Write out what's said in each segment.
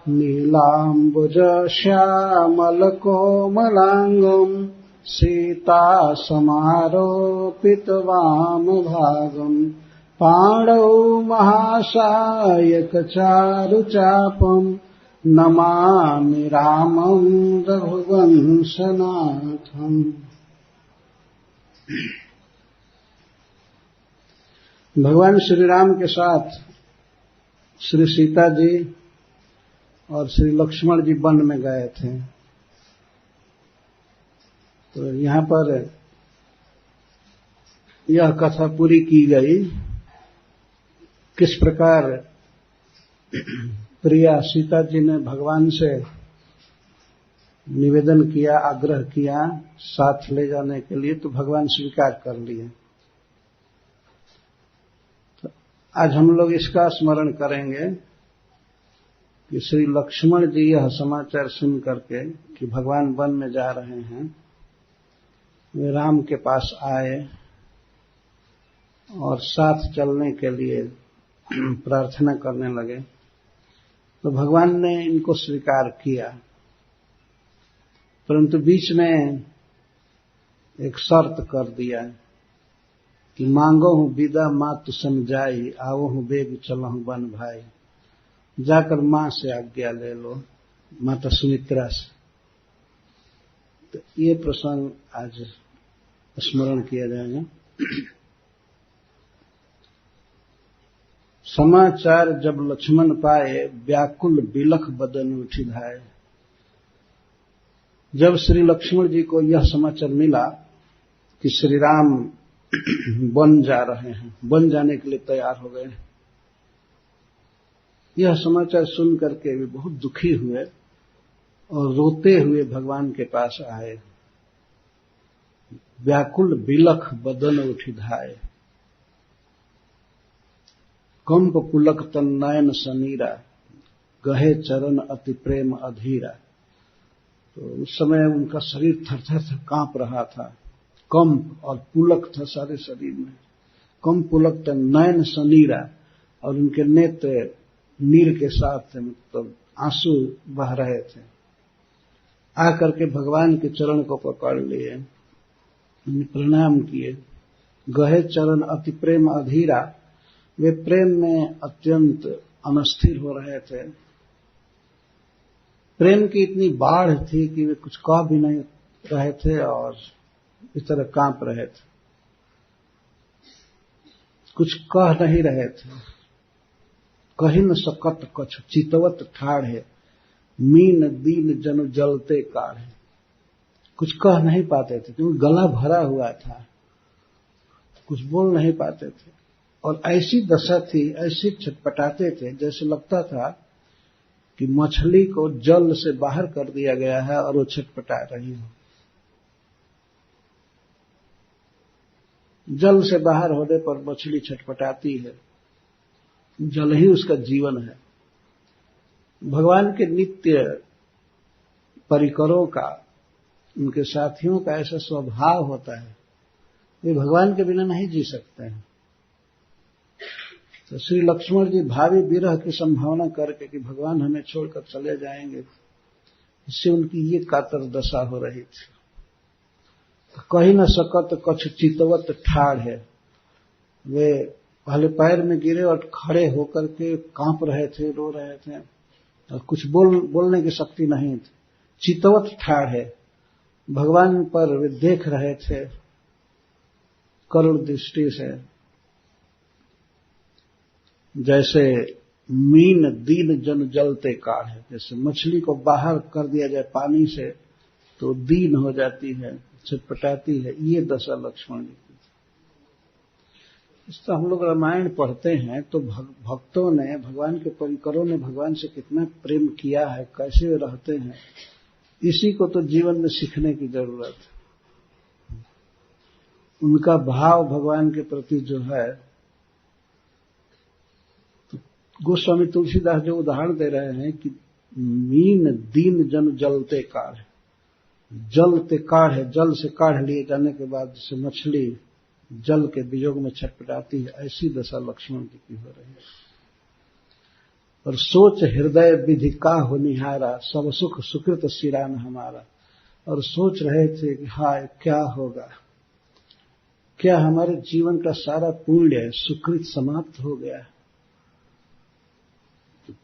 नीलाम्बुजश्यामलकोमलाङ्गम् सीतासमारोपितवामभागम् पाणौ महासायकचारुचापम् नमामि रामं रघुवंशनाथम्। भगवान श्री राम के साथ श्री सीता जी और श्री लक्ष्मण जी वन में गए थे। तो यहाँ पर यह कथा पूरी की गई, किस प्रकार प्रिया सीता जी ने भगवान से निवेदन किया, आग्रह किया साथ ले जाने के लिए, तो भगवान स्वीकार कर लिए। तो आज हम लोग इसका स्मरण करेंगे कि श्री लक्ष्मण जी यह समाचार सुन करके कि भगवान वन में जा रहे हैं, वे राम के पास आए और साथ चलने के लिए प्रार्थना करने लगे। तो भगवान ने इनको स्वीकार किया, परंतु बीच में एक शर्त कर दिया कि मांगो हूं विदा मातु समझाई, आओ हूं बेग चलहूं वन भाई। जाकर मां से आज्ञा ले लो, माता सुमित्रा से। तो ये प्रसंग आज स्मरण किया जाएगा। समाचार जब लक्ष्मण पाए, व्याकुल बिलख बदन उठी धाये। जब श्री लक्ष्मण जी को यह समाचार मिला कि श्री राम वन जा रहे हैं, वन जाने के लिए तैयार हो गए, यह समाचार सुन करके वे बहुत दुखी हुए और रोते हुए भगवान के पास आए। व्याकुल बिलख बदन उठी धाये, कंप पुलक तन नयन समीरा, गहे चरण अति प्रेम अधीरा। तो उस समय उनका शरीर थर-थर कांप रहा था, कंप और पुलक था सारे शरीर में। कंप पुलक तन नयन सनीरा, और उनके नेत्र नीर के साथ थे, मतलब आंसू बह रहे थे। आकर के भगवान के चरण को पकड़ लिए, प्रणाम किए। गहे चरण अति प्रेम अधीरा, वे प्रेम में अत्यंत अनस्थिर हो रहे थे। प्रेम की इतनी बाढ़ थी कि वे कुछ कह भी नहीं रहे थे और इस तरह कांप रहे थे, कुछ कह नहीं रहे थे। कही न सकत कछु चितवत ठाढ़े, मीन दीन जनु जलते काढ़े। कुछ कह नहीं पाते थे क्योंकि गला भरा हुआ था, कुछ बोल नहीं पाते थे। और ऐसी दशा थी, ऐसे छटपटाते थे जैसे लगता था कि मछली को जल से बाहर कर दिया गया है और वो छटपटा रही हो। जल से बाहर होने पर मछली छटपटाती है, जल ही उसका जीवन है। भगवान के नित्य परिकरों का, उनके साथियों का ऐसा स्वभाव होता है, वे भगवान के बिना नहीं जी सकते हैं। तो श्री लक्ष्मण जी भावी विरह की संभावना करके कि भगवान हमें छोड़कर चले जाएंगे, इससे उनकी ये कातर दशा हो रही थी। तो कही न सकत कछु चितवत ठाढ़ है, वे पहले पैर में गिरे और खड़े होकर के कांप रहे थे, रो रहे थे और कुछ बोलने की शक्ति नहीं थी। चितवत ठाढ़ है, भगवान पर वे देख रहे थे करुण दृष्टि से, जैसे मीन दीन जन जलते काढ़े। जैसे मछली को बाहर कर दिया जाए पानी से तो दीन हो जाती है, छटपटाती है, ये दशा लक्ष्मण जी की। इसका हम लोग रामायण पढ़ते हैं तो भक्तों ने, भगवान के परिकरों ने भगवान से कितना प्रेम किया है, कैसे वे रहते हैं, इसी को तो जीवन में सीखने की जरूरत है। उनका भाव भगवान के प्रति जो है, तो गोस्वामी तुलसीदास जो उदाहरण दे रहे हैं कि मीन दीन जन जलते काढ़, जलते काढ़ है, जल से काढ़ लिए जाने के बाद जैसे मछली जल के वियोग में छटपटाती है, ऐसी दशा लक्ष्मण जी की हो रही है। और सोच हृदय विधि का हो निहारा, सब सुख सुकृत सिरान हमारा। और सोच रहे थे कि हाय क्या होगा, क्या हमारे जीवन का सारा पुण्य सुकृत समाप्त हो गया।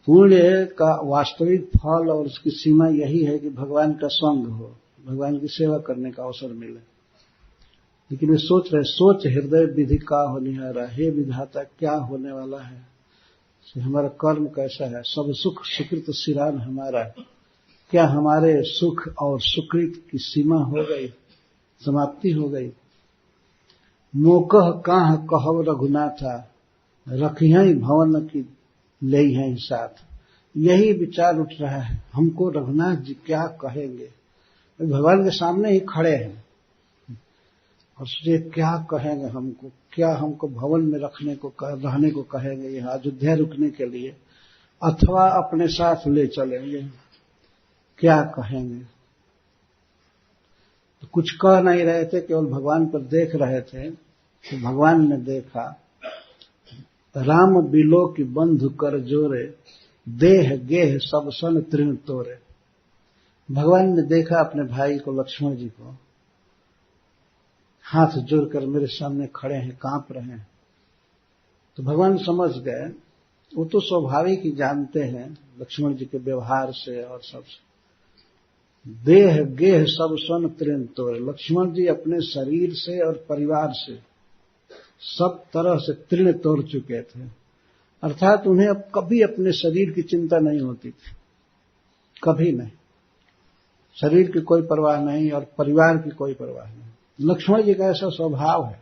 पुण्य का वास्तविक फल और उसकी सीमा यही है कि भगवान का संग हो, भगवान की सेवा करने का अवसर मिले। लेकिन वे सोच रहे, सोच हृदय विधि का हो निहारा, हे विधाता क्या होने वाला है, हमारा कर्म कैसा है। सब सुख सुकृत सिरान हमारा, क्या हमारे सुख और सुकृत की सीमा हो गई, समाप्ति हो गई। मोकह काह कहव रघुनाथा, रखियहि भवन की ले हैं साथ। यही विचार उठ रहा है, हमको रघुनाथ जी क्या कहेंगे। भगवान के सामने ही खड़े हैं और सोचे क्या कहेंगे हमको, क्या हमको भवन में रहने को कहेंगे, यहाँ अयोध्या रुकने के लिए, अथवा अपने साथ ले चलेंगे, क्या कहेंगे। तो कुछ कह नहीं रहे थे, केवल भगवान पर देख रहे थे। तो भगवान ने देखा, राम बिलो की बंधु कर जोरे, देह गेह सब सन तृण तोरे। भगवान ने देखा अपने भाई को, लक्ष्मण जी को, हाथ जोड़कर मेरे सामने खड़े हैं, कांप रहे हैं। तो भगवान समझ गए, वो तो स्वाभाविक ही जानते हैं लक्ष्मण जी के व्यवहार से और सबसे। देह गेह सब सन तृण तोरे, लक्ष्मण जी अपने शरीर से और परिवार से सब तरह से तृण तोड़ चुके थे। अर्थात उन्हें अब कभी अपने शरीर की चिंता नहीं होती थी, कभी नहीं। शरीर की कोई परवाह नहीं और परिवार की कोई परवाह नहीं। लक्ष्मण जी का ऐसा स्वभाव है।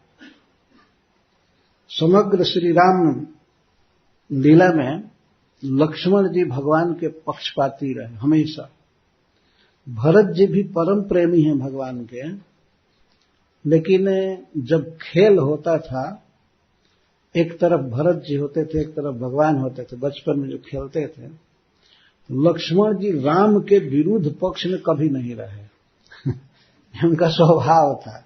समग्र श्री राम लीला में लक्ष्मण जी भगवान के पक्षपाती रहे हमेशा। भरत जी भी परम प्रेमी हैं भगवान के, लेकिन जब खेल होता था, एक तरफ भरत जी होते थे, एक तरफ भगवान होते थे। बचपन में जो खेलते थे, लक्ष्मण जी राम के विरुद्ध पक्ष में कभी नहीं रहे। उनका स्वभाव था,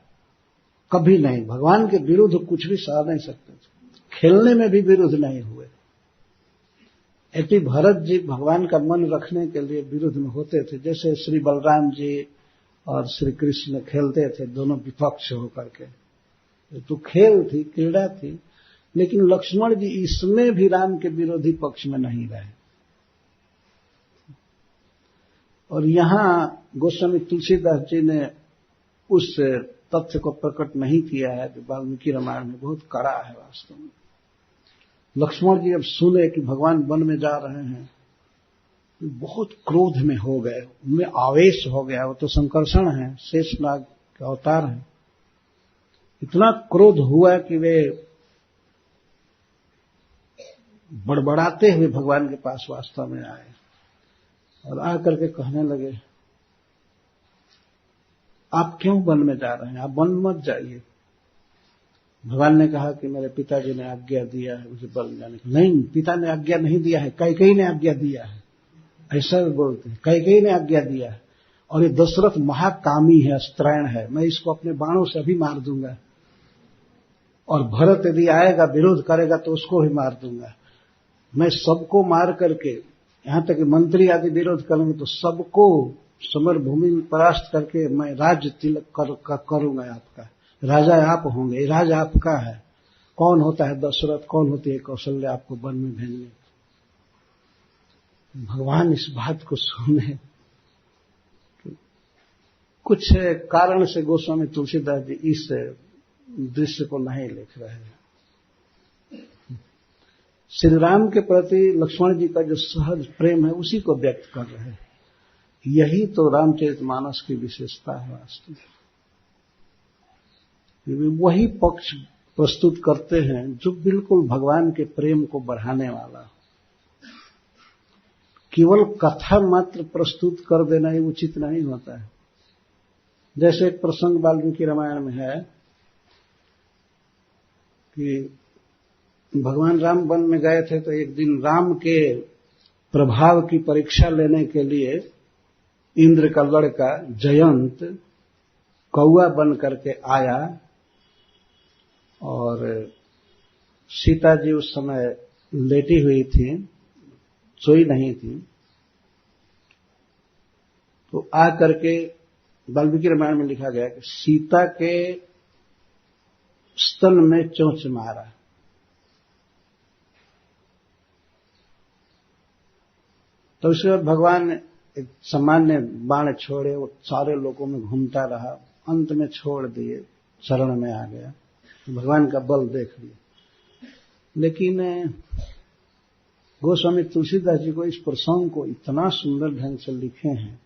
कभी नहीं। भगवान के विरुद्ध कुछ भी सह नहीं सकते थे, खेलने में भी विरुद्ध नहीं हुए। ऐसे भरत जी भगवान का मन रखने के लिए विरुद्ध में होते थे। जैसे श्री बलराम जी और श्री कृष्ण खेलते थे, दोनों विपक्ष होकर के, तो खेल थी, क्रीड़ा थी। लेकिन लक्ष्मण जी इसमें भी राम के विरोधी पक्ष में नहीं रहे। और यहां गोस्वामी तुलसीदास जी ने उस तथ्य को प्रकट नहीं किया है जो वाल्मीकि रामायण में बहुत कड़ा है वास्तव में। लक्ष्मण जी अब सुने कि भगवान वन में जा रहे हैं, बहुत क्रोध में हो गए, उनमें आवेश हो गया। वो तो संकर्षण है, शेषनाग के अवतार हैं। इतना क्रोध हुआ कि वे बड़बड़ाते हुए भगवान के पास वास्तव में आए और आकर के कहने लगे, आप क्यों वन में जा रहे हैं, आप वन मत जाइए। भगवान ने कहा कि मेरे पिताजी ने आज्ञा दिया है मुझे वन जाने की। नहीं, पिता ने आज्ञा नहीं दिया है, कैकेयी ने आज्ञा दिया है, ऐसा बोलते हैं। कैकेयी ने आज्ञा दिया है। और ये दशरथ महाकामी है, अस्त्रैण है, मैं इसको अपने बाणों से अभी मार दूंगा। और भरत यदि आएगा विरोध करेगा तो उसको भी मार दूंगा। मैं सबको मार करके, यहां तक कि मंत्री आदि विरोध करेंगे तो सबको समर भूमि में परास्त करके मैं राज्य तिलक करूंगा। आपका राजा आप होंगे, राज आपका है। कौन होता है दशरथ, कौन होती है कौशल्या आपको वन में भेजने। भगवान इस बात को सुने, कुछ कारण से गोस्वामी तुलसीदास जी इस दृश्य को नहीं लिख रहे हैं। श्री राम के प्रति लक्ष्मण जी का जो सहज प्रेम है उसी को व्यक्त कर रहे हैं। यही तो रामचरितमानस की विशेषता है वास्तव में। वही पक्ष प्रस्तुत करते हैं जो बिल्कुल भगवान के प्रेम को बढ़ाने वाला। केवल कथा मात्र प्रस्तुत कर देना ही उचित नहीं होता है। जैसे एक प्रसंग वाल्मीकि रामायण में है कि भगवान राम वन में गए थे, तो एक दिन राम के प्रभाव की परीक्षा लेने के लिए इंद्र का लड़का जयंत कौआ बन करके आया और सीता जी उस समय लेटी हुई थी सोई नहीं थी, तो आ करके वाल्मीकि रामायण में लिखा गया कि सीता के स्तन में चोंच मारा। तो उसके बाद भगवान ने एक सामान्य बाण छोड़े, वो सारे लोगों में घूमता रहा, अंत में छोड़ दिए, शरण में आ गया। भगवान का बल देख लिया। लेकिन गोस्वामी तुलसीदास जी को इस प्रसंग को इतना सुंदर ढंग से लिखे हैं,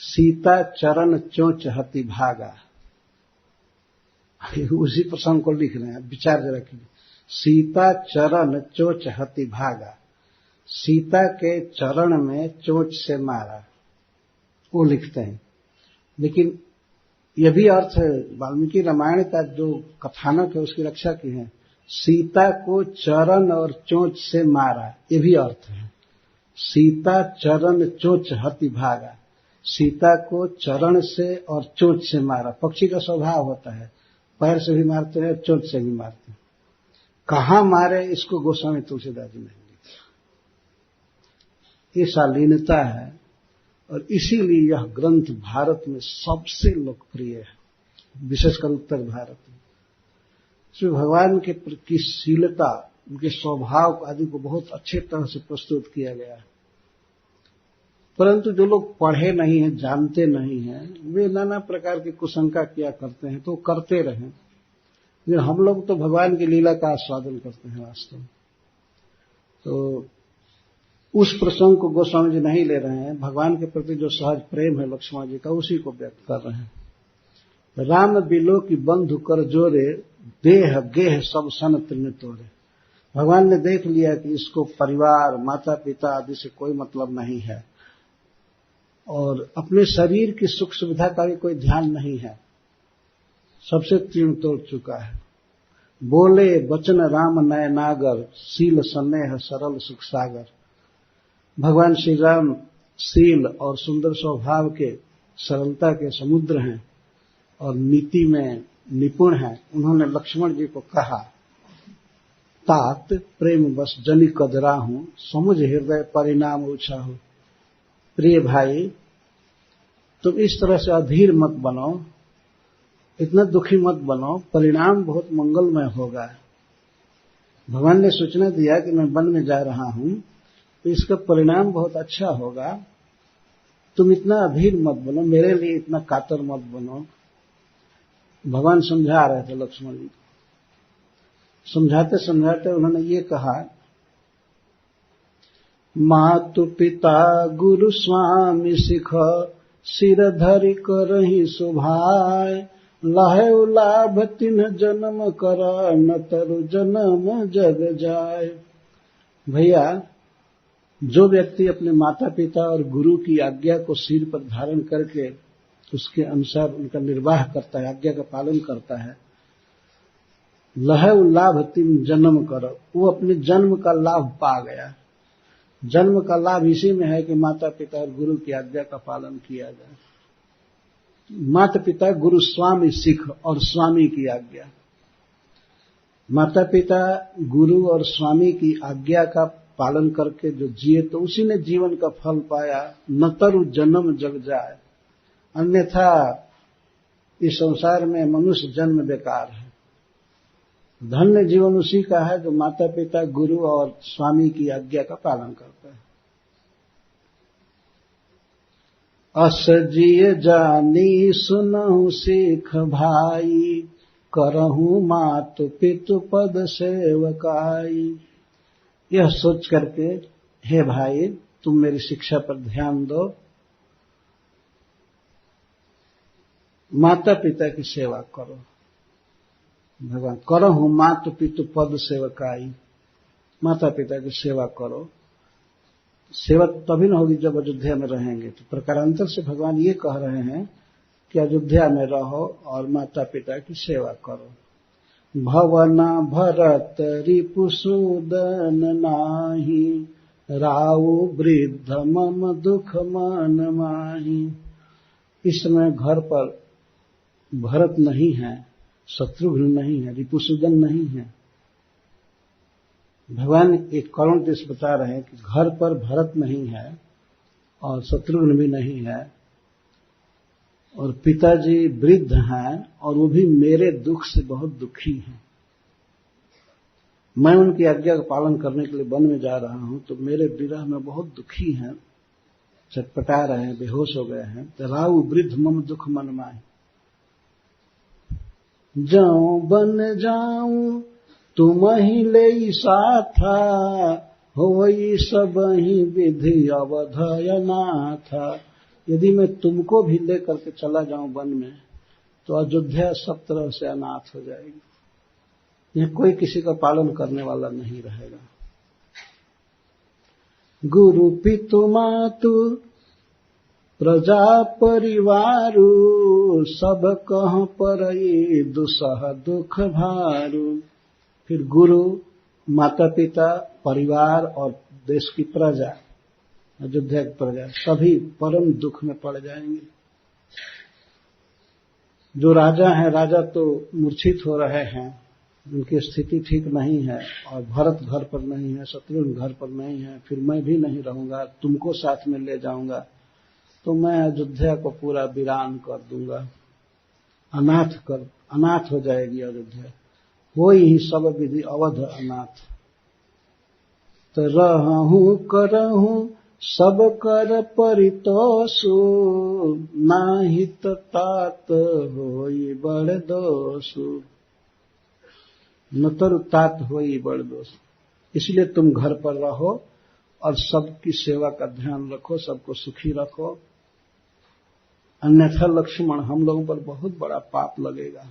सीता चरण चोंच हति भागा। उसी प्रसंग को लिख रहे हैं, विचार जरा कीजिए। सीता चरण चोंच हति भागा, सीता के चरण में चोंच से मारा, वो लिखते हैं। लेकिन यह भी अर्थ वाल्मीकि रामायण का जो कथानक है उसकी रक्षा की है, सीता को चरण और चोंच से मारा, ये भी अर्थ है। सीता चरण चोंच हति भागा, सीता को चरण से और चोंच से मारा। पक्षी का स्वभाव होता है, पैर से भी मारते हैं, चोंच से भी मारते हैं। कहां मारे इसको गोस्वामी तुलसीदास जी ने लिखा। ये शालीनता है, और इसीलिए यह ग्रंथ भारत में सबसे लोकप्रिय है, विशेषकर उत्तर भारत में। इसमें भगवान के प्रति शीलता, उनके स्वभाव आदि को बहुत अच्छे तरह से प्रस्तुत किया गया है। परंतु जो लोग पढ़े नहीं हैं, जानते नहीं हैं, वे नाना प्रकार की कुशंका किया करते हैं, तो करते रहें। लेकिन हम लोग तो भगवान की लीला का आस्वादन करते हैं वास्तव में। तो उस प्रसंग को गोस्वामी जी नहीं ले रहे हैं, भगवान के प्रति जो सहज प्रेम है लक्ष्मण जी का, उसी को व्यक्त कर रहे हैं। राम बिलो की बंधु कर जोरे, देह गेह सब सन तृण तोड़े। भगवान ने देख लिया कि इसको परिवार, माता पिता आदि से कोई मतलब नहीं है, और अपने शरीर की सुख सुविधा का भी कोई ध्यान नहीं है, सबसे तृण तोड़ चुका है। बोले वचन राम नय नागर, शील स्नेह सरल सुख सागर। भगवान श्री राम शील और सुंदर स्वभाव के, सरलता के समुद्र हैं और नीति में निपुण हैं। उन्होंने लक्ष्मण जी को कहा, तात प्रेम बस जनि कदरा हूं, समुझ हृदय परिणाम ऊंचा हो। प्रिय भाई, तुम इस तरह से अधीर मत बनो, इतना दुखी मत बनो, परिणाम बहुत मंगलमय होगा। भगवान ने सूचना दिया कि मैं वन में जा रहा हूं, तो इसका परिणाम बहुत अच्छा होगा। तुम इतना अधीर मत बनो, मेरे लिए इतना कातर मत बनो। भगवान समझा रहे थे लक्ष्मण जी को। समझाते समझाते उन्होंने ये कहा, मातु पिता गुरु स्वामी सिख, सिर धरि करहि सुभाय। लहै लाभ तिन्ह जन्म कर, न तरु जन्म जग जाय। भैया, जो व्यक्ति अपने माता पिता और गुरु की आज्ञा को सिर पर धारण करके उसके अनुसार उनका निर्वाह करता है, आज्ञा का पालन करता है, लहै लाभ तिन्ह जन्म कर, वो अपने जन्म का लाभ पा गया। जन्म का लाभ इसी में है कि माता पिता और गुरु की आज्ञा का पालन किया जाए। माता पिता गुरु स्वामी सिख, और स्वामी की आज्ञा। माता पिता गुरु और स्वामी की आज्ञा का पालन करके जो जिए, तो उसी ने जीवन का फल पाया। न तरु जन्म जग जाए, अन्यथा इस संसार में मनुष्य जन्म बेकार है। धन्य जीवन उसी का है जो माता पिता गुरु और स्वामी की आज्ञा का पालन करता है। अस जिय जानी सुनहु सीख भाई, करहूं मातु पितु पद सेवकाई। यह सोच करके, हे भाई, तुम मेरी शिक्षा पर ध्यान दो, माता पिता की सेवा करो। भगवान, करहूं मातु पितु पद सेवकाई, माता पिता की सेवा करो। सेवा तभी न होगी जब अयोध्या में रहेंगे। तो प्रकारांतर से भगवान ये कह रहे हैं कि अयोध्या में रहो और माता पिता की सेवा करो। भवना भरत रिपुसूदन नाही, राउ वृद्ध मम दुख मन माही। इस समय घर पर भरत नहीं है, शत्रुघ्न नहीं है, रिपुसूदन नहीं है, भगवान एक करुण दृश्य बता रहे हैं कि घर पर भरत नहीं है और शत्रुघ्न भी नहीं है और पिताजी वृद्ध हैं और वो भी मेरे दुख से बहुत दुखी हैं। मैं उनकी आज्ञा का पालन करने के लिए वन में जा रहा हूं तो मेरे विरह में बहुत दुखी हैं, चटपटा रहे हैं, बेहोश हो गए हैं। राऊ वृद्ध मम दुख मन माए, जाऊं बन जाऊं तुम ही ले साथा, होई सब ही विधि अवधयना था। यदि मैं तुमको भी लेकर के चला जाऊं वन में तो अयोध्या सब तरह से अनाथ हो जाएगी, यह कोई किसी का पालन करने वाला नहीं रहेगा। गुरु पितु मातु प्रजा परिवारु, सब कह परई दुसह दुख भारू। फिर गुरु, माता पिता, परिवार और देश की प्रजा, अयोध्या की प्रजा, सभी परम दुख में पड़ जाएंगे। जो राजा हैं, राजा तो मूर्छित हो रहे हैं, उनकी स्थिति ठीक नहीं है और भरत घर पर नहीं है, शत्रुघ्न घर पर नहीं है, फिर मैं भी नहीं रहूंगा, तुमको साथ में ले जाऊंगा तो मैं अयोध्या को पूरा वीरान कर दूंगा, अनाथ हो जाएगी अयोध्या, कोई ही सब विधि अवध अनाथ। तो रहूं करहूं सब कर परितोषु, नाहित तात होई बड़ दोषु, नतर तात होई बड़ दोष। इसलिए तुम घर पर रहो और सबकी सेवा का ध्यान रखो, सबको सुखी रखो, अन्यथा लक्ष्मण हम लोगों पर बहुत बड़ा पाप लगेगा।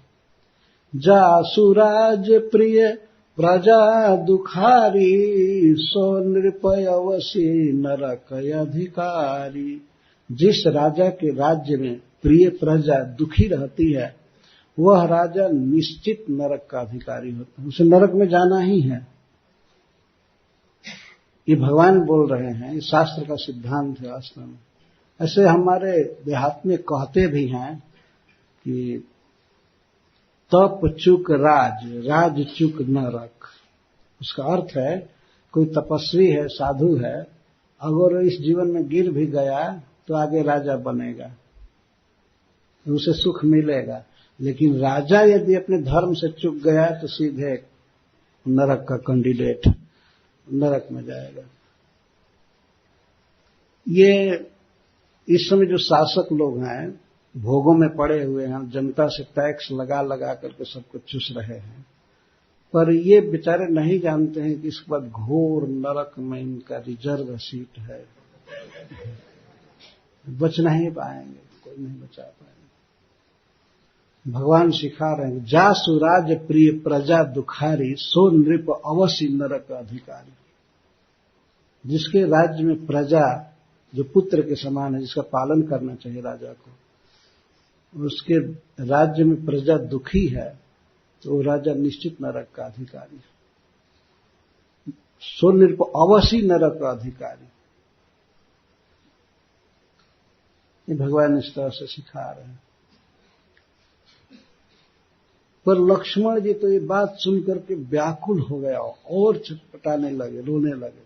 जासुराज प्रिय प्रजा दुखारी, सो नृपयवसी नरक अधिकारी। जिस राजा के राज्य में प्रिय प्रजा दुखी रहती है वह राजा निश्चित नरक का अधिकारी होता है, उसे नरक में जाना ही है। ये भगवान बोल रहे हैं, ये शास्त्र का सिद्धांत है वास्तव में। ऐसे हमारे देहात में कहते भी हैं कि तप चुक राज, राज चुक नरक। उसका अर्थ है कोई तपस्वी है, साधु है, अगर इस जीवन में गिर भी गया तो आगे राजा बनेगा, उसे सुख मिलेगा। लेकिन राजा यदि अपने धर्म से चूक गया तो सीधे नरक का कैंडिडेट, नरक में जाएगा। ये इस समय जो शासक लोग हैं भोगों में पड़े हुए हैं, जनता से टैक्स लगा लगा करके सबको चूस रहे हैं, पर ये बेचारे नहीं जानते हैं कि इसके बाद घोर नरक में इनका रिजर्व सीट है, बच नहीं पाएंगे, कोई नहीं बचा पाएंगे। भगवान सिखा रहे हैं, जासु राज प्रिय प्रजा दुखारी, सो नृप अवश्य नरक अधिकारी। जिसके राज्य में प्रजा जो पुत्र के समान है, जिसका पालन करना चाहिए राजा को, उसके राज्य में प्रजा दुखी है तो वो राजा निश्चित नरक का अधिकारी है। सो नृप अवश्य नरक का अधिकारी, ये भगवान इस तरह से सिखा रहे हैं। पर लक्ष्मण जी तो ये बात सुनकर के व्याकुल हो गया और छटपटाने लगे, रोने लगे।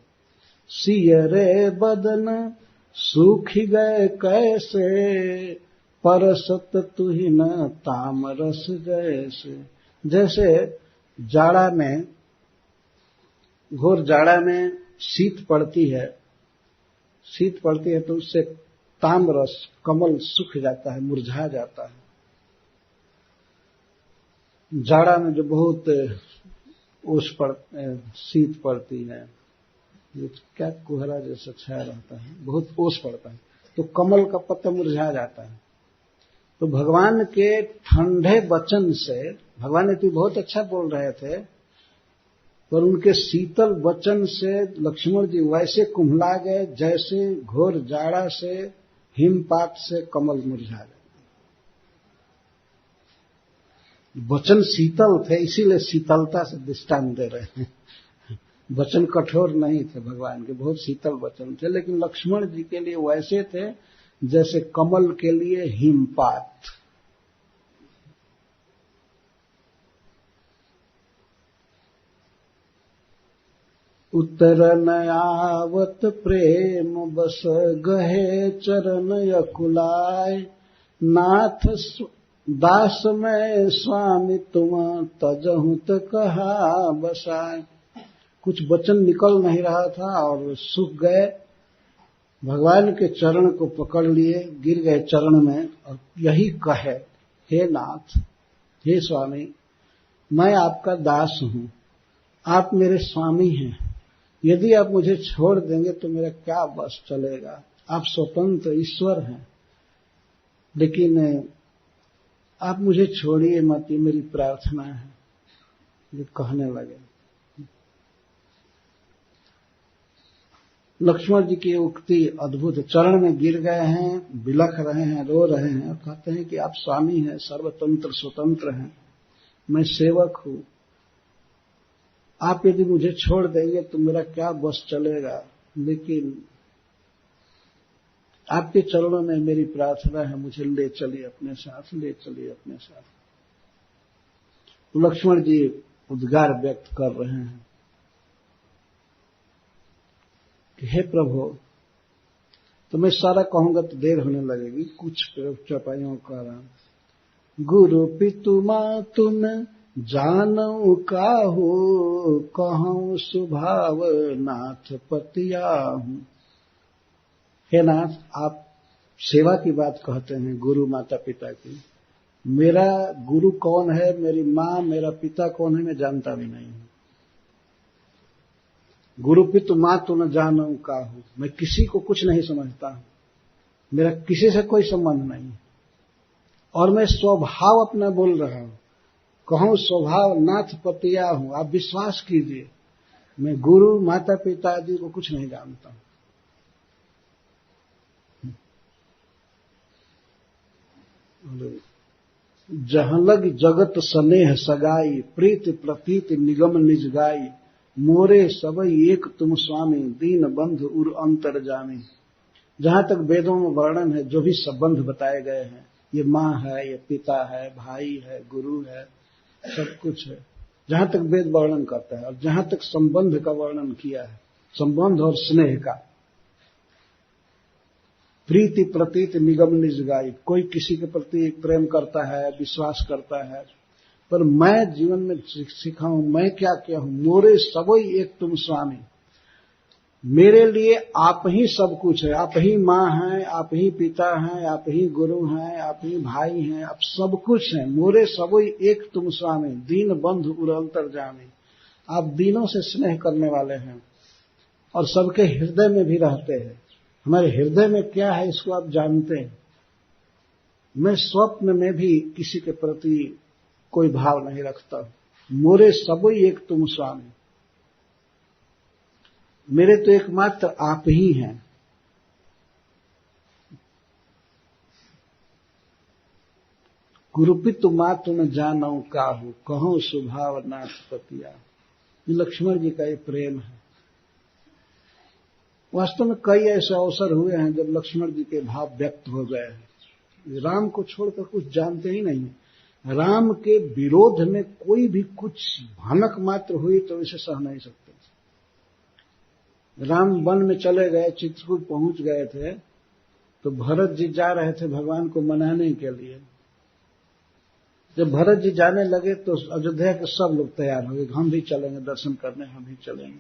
सियरे बदन सूखी गए कैसे, परसत तुहि न तामरस जैसे। जैसे जाड़ा में, घोर जाड़ा में शीत पड़ती है तो उससे तामरस, कमल सूख जाता है, मुरझा जाता है। जाड़ा में जो बहुत शीत पड़ती है, क्या कोहरा जैसा छाया रहता है, बहुत ओस पड़ता है, तो कमल का पत्ता मुरझा जाता है। तो भगवान के ठंडे वचन से, भगवान ने तो बहुत अच्छा बोल रहे थे, पर उनके शीतल वचन से लक्ष्मण जी वैसे कुम्हला गए जैसे घोर जाड़ा से, हिमपात से कमल मुरझा गए। वचन शीतल थे, इसीलिए शीतलता से दृष्टांत दे रहे हैं। वचन कठोर नहीं थे भगवान के, बहुत शीतल वचन थे, लेकिन लक्ष्मण जी के लिए वैसे थे जैसे कमल के लिए हिमपात। उतरन आवत प्रेम बस गहे चरण यकुलाय। नाथ दास में स्वामी तुम तजहु त कहा बसाय। कुछ वचन निकल नहीं रहा था और सूख गए। भगवान के चरण को पकड़ लिए, गिर गए चरण में और यही कहे, हे नाथ, हे स्वामी, मैं आपका दास हूं, आप मेरे स्वामी हैं। यदि आप मुझे छोड़ देंगे तो मेरा क्या बस चलेगा। आप स्वतंत्र ईश्वर हैं, लेकिन आप मुझे छोड़िए मत, ये मेरी प्रार्थना है। ये कहने लगे। लक्ष्मण जी की उक्ति अद्भुत। चरण में गिर गए हैं, बिलख रहे हैं, रो रहे हैं और कहते हैं कि आप स्वामी हैं, सर्वतंत्र स्वतंत्र हैं, मैं सेवक हूं। आप यदि मुझे छोड़ देंगे तो मेरा क्या बस चलेगा, लेकिन आपके चरणों में मेरी प्रार्थना है, मुझे ले चलिए अपने साथ, ले चलिए अपने साथ। तो लक्ष्मण जी उद्गार व्यक्त कर रहे हैं कि हे प्रभु, तो मैं सारा कहूंगा तो देर होने लगेगी, कुछ चौपाइयों का राम। गुरु पितु मातुन जानऊ काहू, कहूं सुभाव नाथ पतियाहू। हे नाथ, आप सेवा की बात कहते हैं गुरु माता पिता की। मेरा गुरु कौन है, मेरी मां, मेरा पिता कौन है, मैं जानता भी नहीं हूं। गुरु पितु मातु न जानऊ काहू, मैं किसी को कुछ नहीं समझता हूं, मेरा किसी से कोई संबंध नहीं और मैं स्वभाव अपना बोल रहा हूं। कहूं स्वभाव नाथ पतिया हूं। आप विश्वास कीजिए, मैं गुरु माता पिता आदि को कुछ नहीं जानता हूं। जहां लग जगत स्नेह सगाई, प्रीत प्रतीत निगम निज गाई। मोरे सबई एक तुम स्वामी, दीन बंधु उर अंतर जामी। जहां तक वेदों में वर्णन है, जो भी संबंध बताए गए हैं, ये मां है, ये पिता है, भाई है, गुरु है, सब कुछ है। जहां तक वेद वर्णन करता है और जहां तक संबंध का वर्णन किया है, संबंध और स्नेह का, प्रीति प्रतीत निगम निज गाई। कोई किसी के प्रति प्रेम करता है, विश्वास करता है, पर मैं जीवन में सीखा हूं, मैं क्या किया हूं, मोरे सबई एक तुम स्वामी। मेरे लिए आप ही सब कुछ है, आप ही मां हैं, आप ही पिता हैं, आप ही गुरु हैं, आप ही भाई हैं, आप सब कुछ हैं। मोरे सबई एक तुम स्वामी, दीन बंधु उर अंतर जामी। आप दीनों से स्नेह करने वाले हैं और सबके हृदय में भी रहते हैं। हमारे हृदय में क्या है इसको आप जानते हैं। मैं स्वप्न में भी किसी के प्रति कोई भाव नहीं रखता। मोरे सबई एक तुम स्वामी, मेरे तो एकमात्र आप ही हैं। गुरुपितु मातु न जानऊ काहू, कहूं सुभाव नाथ पतिया। ये लक्ष्मण जी का ये प्रेम है। वास्तव में कई ऐसे अवसर हुए हैं जब लक्ष्मण जी के भाव व्यक्त हो गए हैं। राम को छोड़कर कुछ जानते ही नहीं। राम के विरोध में कोई भी कुछ भनक मात्र हुई तो इसे सह नहीं सकते। राम वन में चले गए, चित्रकूट पहुंच गए थे, तो भरत जी जा रहे थे भगवान को मनाने के लिए। जब भरत जी जाने लगे तो अयोध्या के सब लोग तैयार हो गए, हम भी चलेंगे दर्शन करने, हम भी चलेंगे।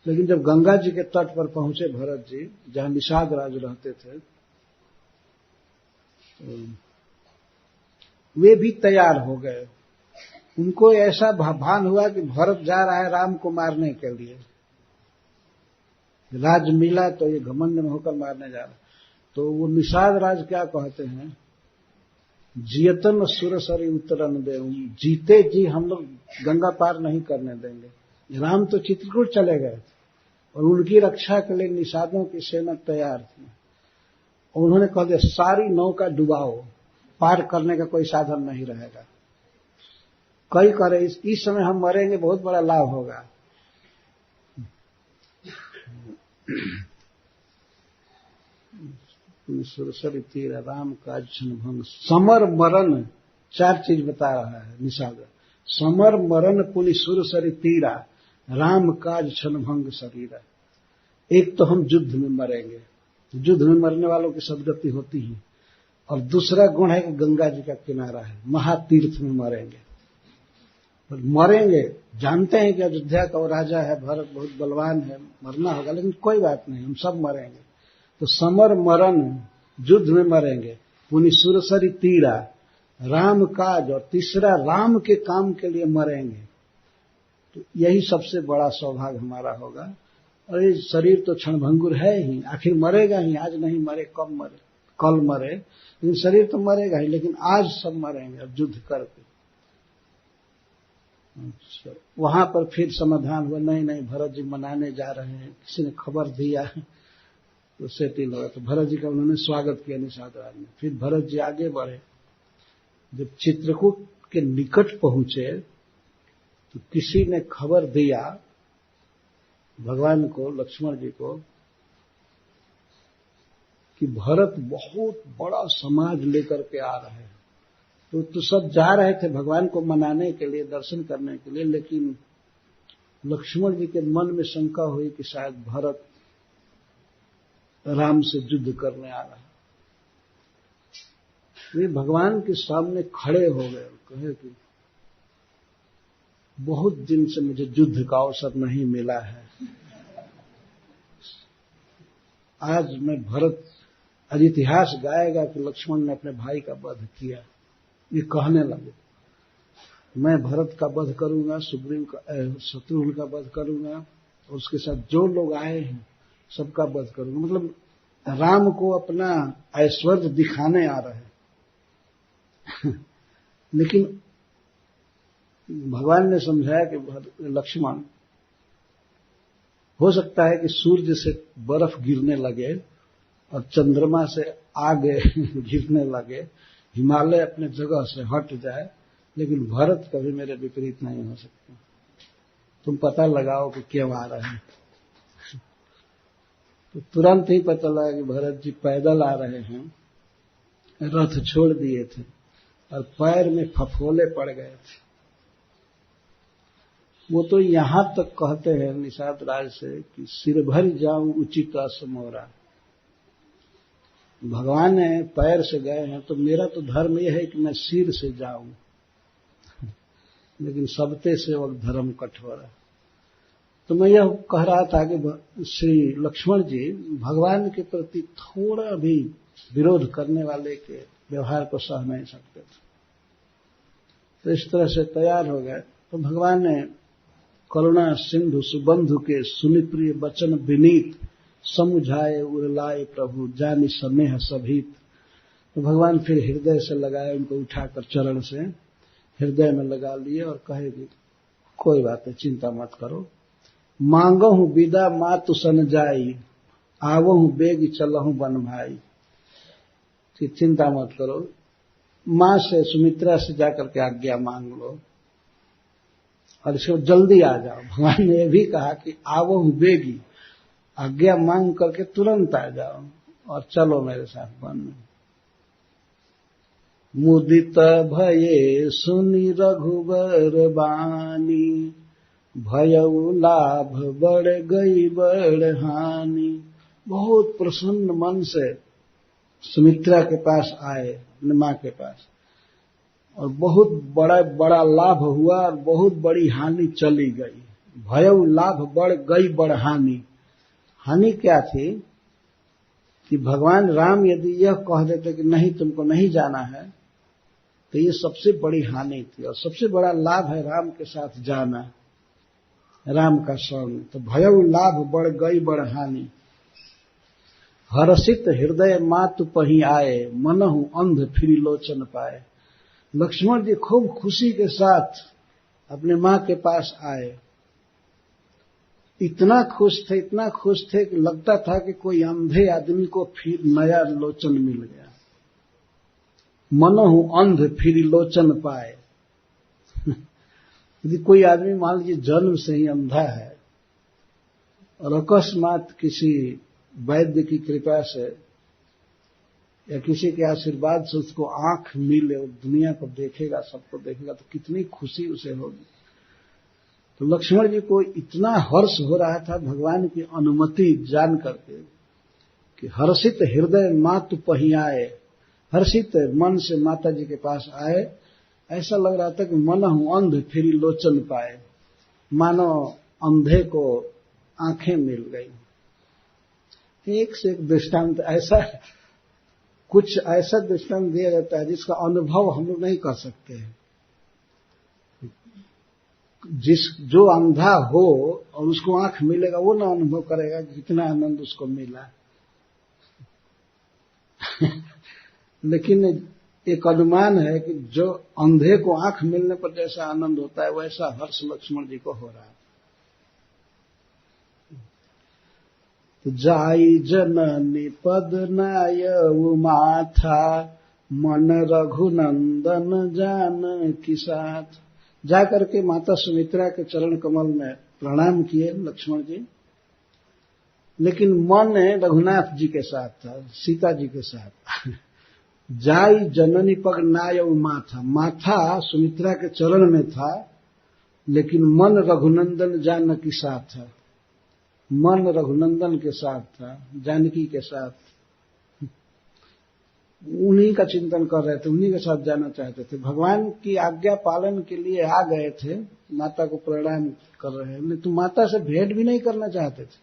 लेकिन जब गंगा जी के तट पर पहुंचे भरत जी, जहां निषाद राज रहते थे, तो वे भी तैयार हो गए। उनको ऐसा भान हुआ कि भरत जा रहा है राम को मारने के लिए। राज मिला तो ये घमंड में होकर मारने जा रहा। तो वो निषाद राज क्या कहते हैं, जियतन सुरसरी उतरन दे, जीते जी हम लोग गंगा पार नहीं करने देंगे। राम तो चित्रकूट चले गए थे और उनकी रक्षा के लिए निषादों की सेना तैयार थी। और उन्होंने कह दिया सारी नौका डुबाओ, पार करने का कोई साधन नहीं रहेगा। कई करे इस समय हम मरेंगे, बहुत बड़ा लाभ होगा। सुरसरी तीर राम काज क्षण भंग, समर मरण, चार चीज बता रहा है निषाद। समर मरण पुनि सुरसरी तीरा, राम काज क्षणभंग शरीर। एक तो हम युद्ध में मरेंगे, युद्ध में मरने वालों की सदगति होती ही, और दूसरा गुण है कि गंगा जी का किनारा है, महातीर्थ में मरेंगे। और मरेंगे, जानते हैं कि अयोध्या का वो राजा है, भरत बहुत बलवान है, मरना होगा, लेकिन कोई बात नहीं, हम सब मरेंगे। तो समर मरण, युद्ध में मरेंगे, पुनि सुरसरी तीरा, राम काज, और तीसरा राम के काम के लिए मरेंगे। तो यही सबसे बड़ा सौभाग्य हमारा होगा। और ये शरीर तो क्षणभंगुर है ही, आखिर मरेगा ही, आज नहीं मरे कब मरे, कल मरे, लेकिन शरीर तो मरेगा ही, लेकिन आज सब मरेंगे अब युद्ध करके। वहां पर फिर समाधान हुआ, नहीं भरत जी मनाने जा रहे हैं, किसी ने खबर दिया तो सेटिल हो गया। तो भरत जी का उन्होंने स्वागत किया निषाद राज ने। फिर भरत जी आगे बढ़े, जब चित्रकूट के निकट पहुंचे तो किसी ने खबर दिया भगवान को, लक्ष्मण जी को, कि भरत बहुत बड़ा समाज लेकर के आ रहे हैं। तो सब जा रहे थे भगवान को मनाने के लिए, दर्शन करने के लिए, लेकिन लक्ष्मण जी के मन में शंका हुई कि शायद भरत राम से युद्ध करने आ रहा है। वे भगवान के सामने खड़े हो गए और कहे कि बहुत दिन से मुझे युद्ध का अवसर नहीं मिला है, आज मैं भरत, आज इतिहास गाएगा कि लक्ष्मण ने अपने भाई का वध किया। ये कहने लगे, मैं भरत का वध करूंगा, सुग्रीव का, शत्रुघ्न का वध करूंगा, और उसके साथ जो लोग आए हैं सबका वध करूंगा। मतलब राम को अपना ऐश्वर्य दिखाने आ रहे हैं। लेकिन भगवान ने समझाया कि लक्ष्मण, हो सकता है कि सूर्य से बर्फ गिरने लगे और चंद्रमा से आगे गिरने लगे, हिमालय अपने जगह से हट जाए, लेकिन भरत कभी मेरे विपरीत नहीं हो सकते। तुम पता लगाओ कि क्यों आ रहे हैं। तो तुरंत ही पता लगा कि भरत जी पैदल आ रहे हैं, रथ छोड़ दिए थे और पैर में फफोले पड़ गए थे। वो तो यहां तक कहते हैं निषाद राज से कि सिर भर जाऊं उचित असमोरा। भगवान ने पैर से गए हैं तो मेरा तो धर्म यह है कि मैं सिर से जाऊं, लेकिन सबते सेवक धर्म कठोर है। तो मैं यह कह रहा था कि श्री लक्ष्मण जी भगवान के प्रति थोड़ा भी विरोध करने वाले के व्यवहार को सह नहीं सकते थे। तो इस तरह से तैयार हो गए। तो भगवान ने करुणा सिंधु सुबंधु के सुनि प्रिय वचन विनीत, समुझाए उरलाए प्रभु जानि स्नेह सभीत। तो भगवान फिर हृदय से लगाए, उनको उठाकर चरण से हृदय में लगा लिए और कहे कि कोई बात नहीं, चिंता मत करो, मांगहूं विदा मातु सन जाई, आवहूं बेग चलहूं बन भाई। कि चिंता मत करो, मां से, सुमित्रा से जाकर के आज्ञा मांग लो और इसको जल्दी आ जाओ। भगवान ने यह भी कहा कि आवहूं बेगी, आज्ञा मांग करके तुरंत आ जाओ और चलो मेरे साथ वन में। मुदित भये सुनि रघुबर बानी, भयउ लाभ बढ़ गई बड़ हानि। बहुत प्रसन्न मन से सुमित्रा के पास आए, अपने मां के पास, और बहुत बड़ा लाभ हुआ और बहुत बड़ी हानि चली गई। भयउ लाभ बढ़ गई बड़ हानि। हानि क्या थी कि भगवान राम यदि यह कह देते कि नहीं तुमको नहीं जाना है, तो ये सबसे बड़ी हानि थी, और सबसे बड़ा लाभ है राम के साथ जाना, राम का संग। तो भयउ लाभ बढ़ गई बड़ हानि। हर्षित हृदय मातु पही आए, मनहु अंध फिर लोचन पाए। लक्ष्मण जी खूब खुशी के साथ अपने मां के पास आए। इतना खुश थे कि लगता था कि कोई अंधे आदमी को फिर नया लोचन मिल गया। मनहु अंध फिर लोचन पाए। यदि कोई आदमी मान लीजिए जन्म से ही अंधा है और अकस्मात किसी वैद्य की कृपा से या किसी के आशीर्वाद से उसको आंख मिले और दुनिया को देखेगा, सबको देखेगा, तो कितनी खुशी उसे होगी। तो लक्ष्मण जी को इतना हर्ष हो रहा था भगवान की अनुमति जान करके कि हर्षित हृदय मातु पहियाए, हर्षित मन से माता जी के पास आए। ऐसा लग रहा था कि मन हूं अंध फिर लोचन पाए, मानो अंधे को आंखें मिल गई। एक से एक दृष्टांत ऐसा, कुछ ऐसा दृष्टांत दिया जाता है जिसका अनुभव हम लोग नहीं कर सकते हैं। जो अंधा हो और उसको आंख मिलेगा वो ना अनुभव करेगा कितना आनंद उसको मिला। लेकिन एक अनुमान है कि जो अंधे को आंख मिलने पर जैसा आनंद होता है वैसा हर्ष लक्ष्मण जी को हो रहा है। तो जाई जननी पद नाय माथा, मन रघुनंदन जान की साथ। जाकर के माता सुमित्रा के चरण कमल में प्रणाम किए लक्ष्मण जी, लेकिन मन रघुनाथ जी के साथ था, सीता जी के साथ। जाई जननी पग नाय माथा, माथा सुमित्रा के चरण में था, लेकिन मन रघुनंदन जानकी साथ था। मन रघुनंदन के साथ था, जानकी के साथ, उन्हीं का चिंतन कर रहे थे, उन्हीं के साथ जाना चाहते थे। भगवान की आज्ञा पालन के लिए आ गए थे, माता को प्रणाम कर रहे हैं, तो माता से भेंट भी नहीं करना चाहते थे।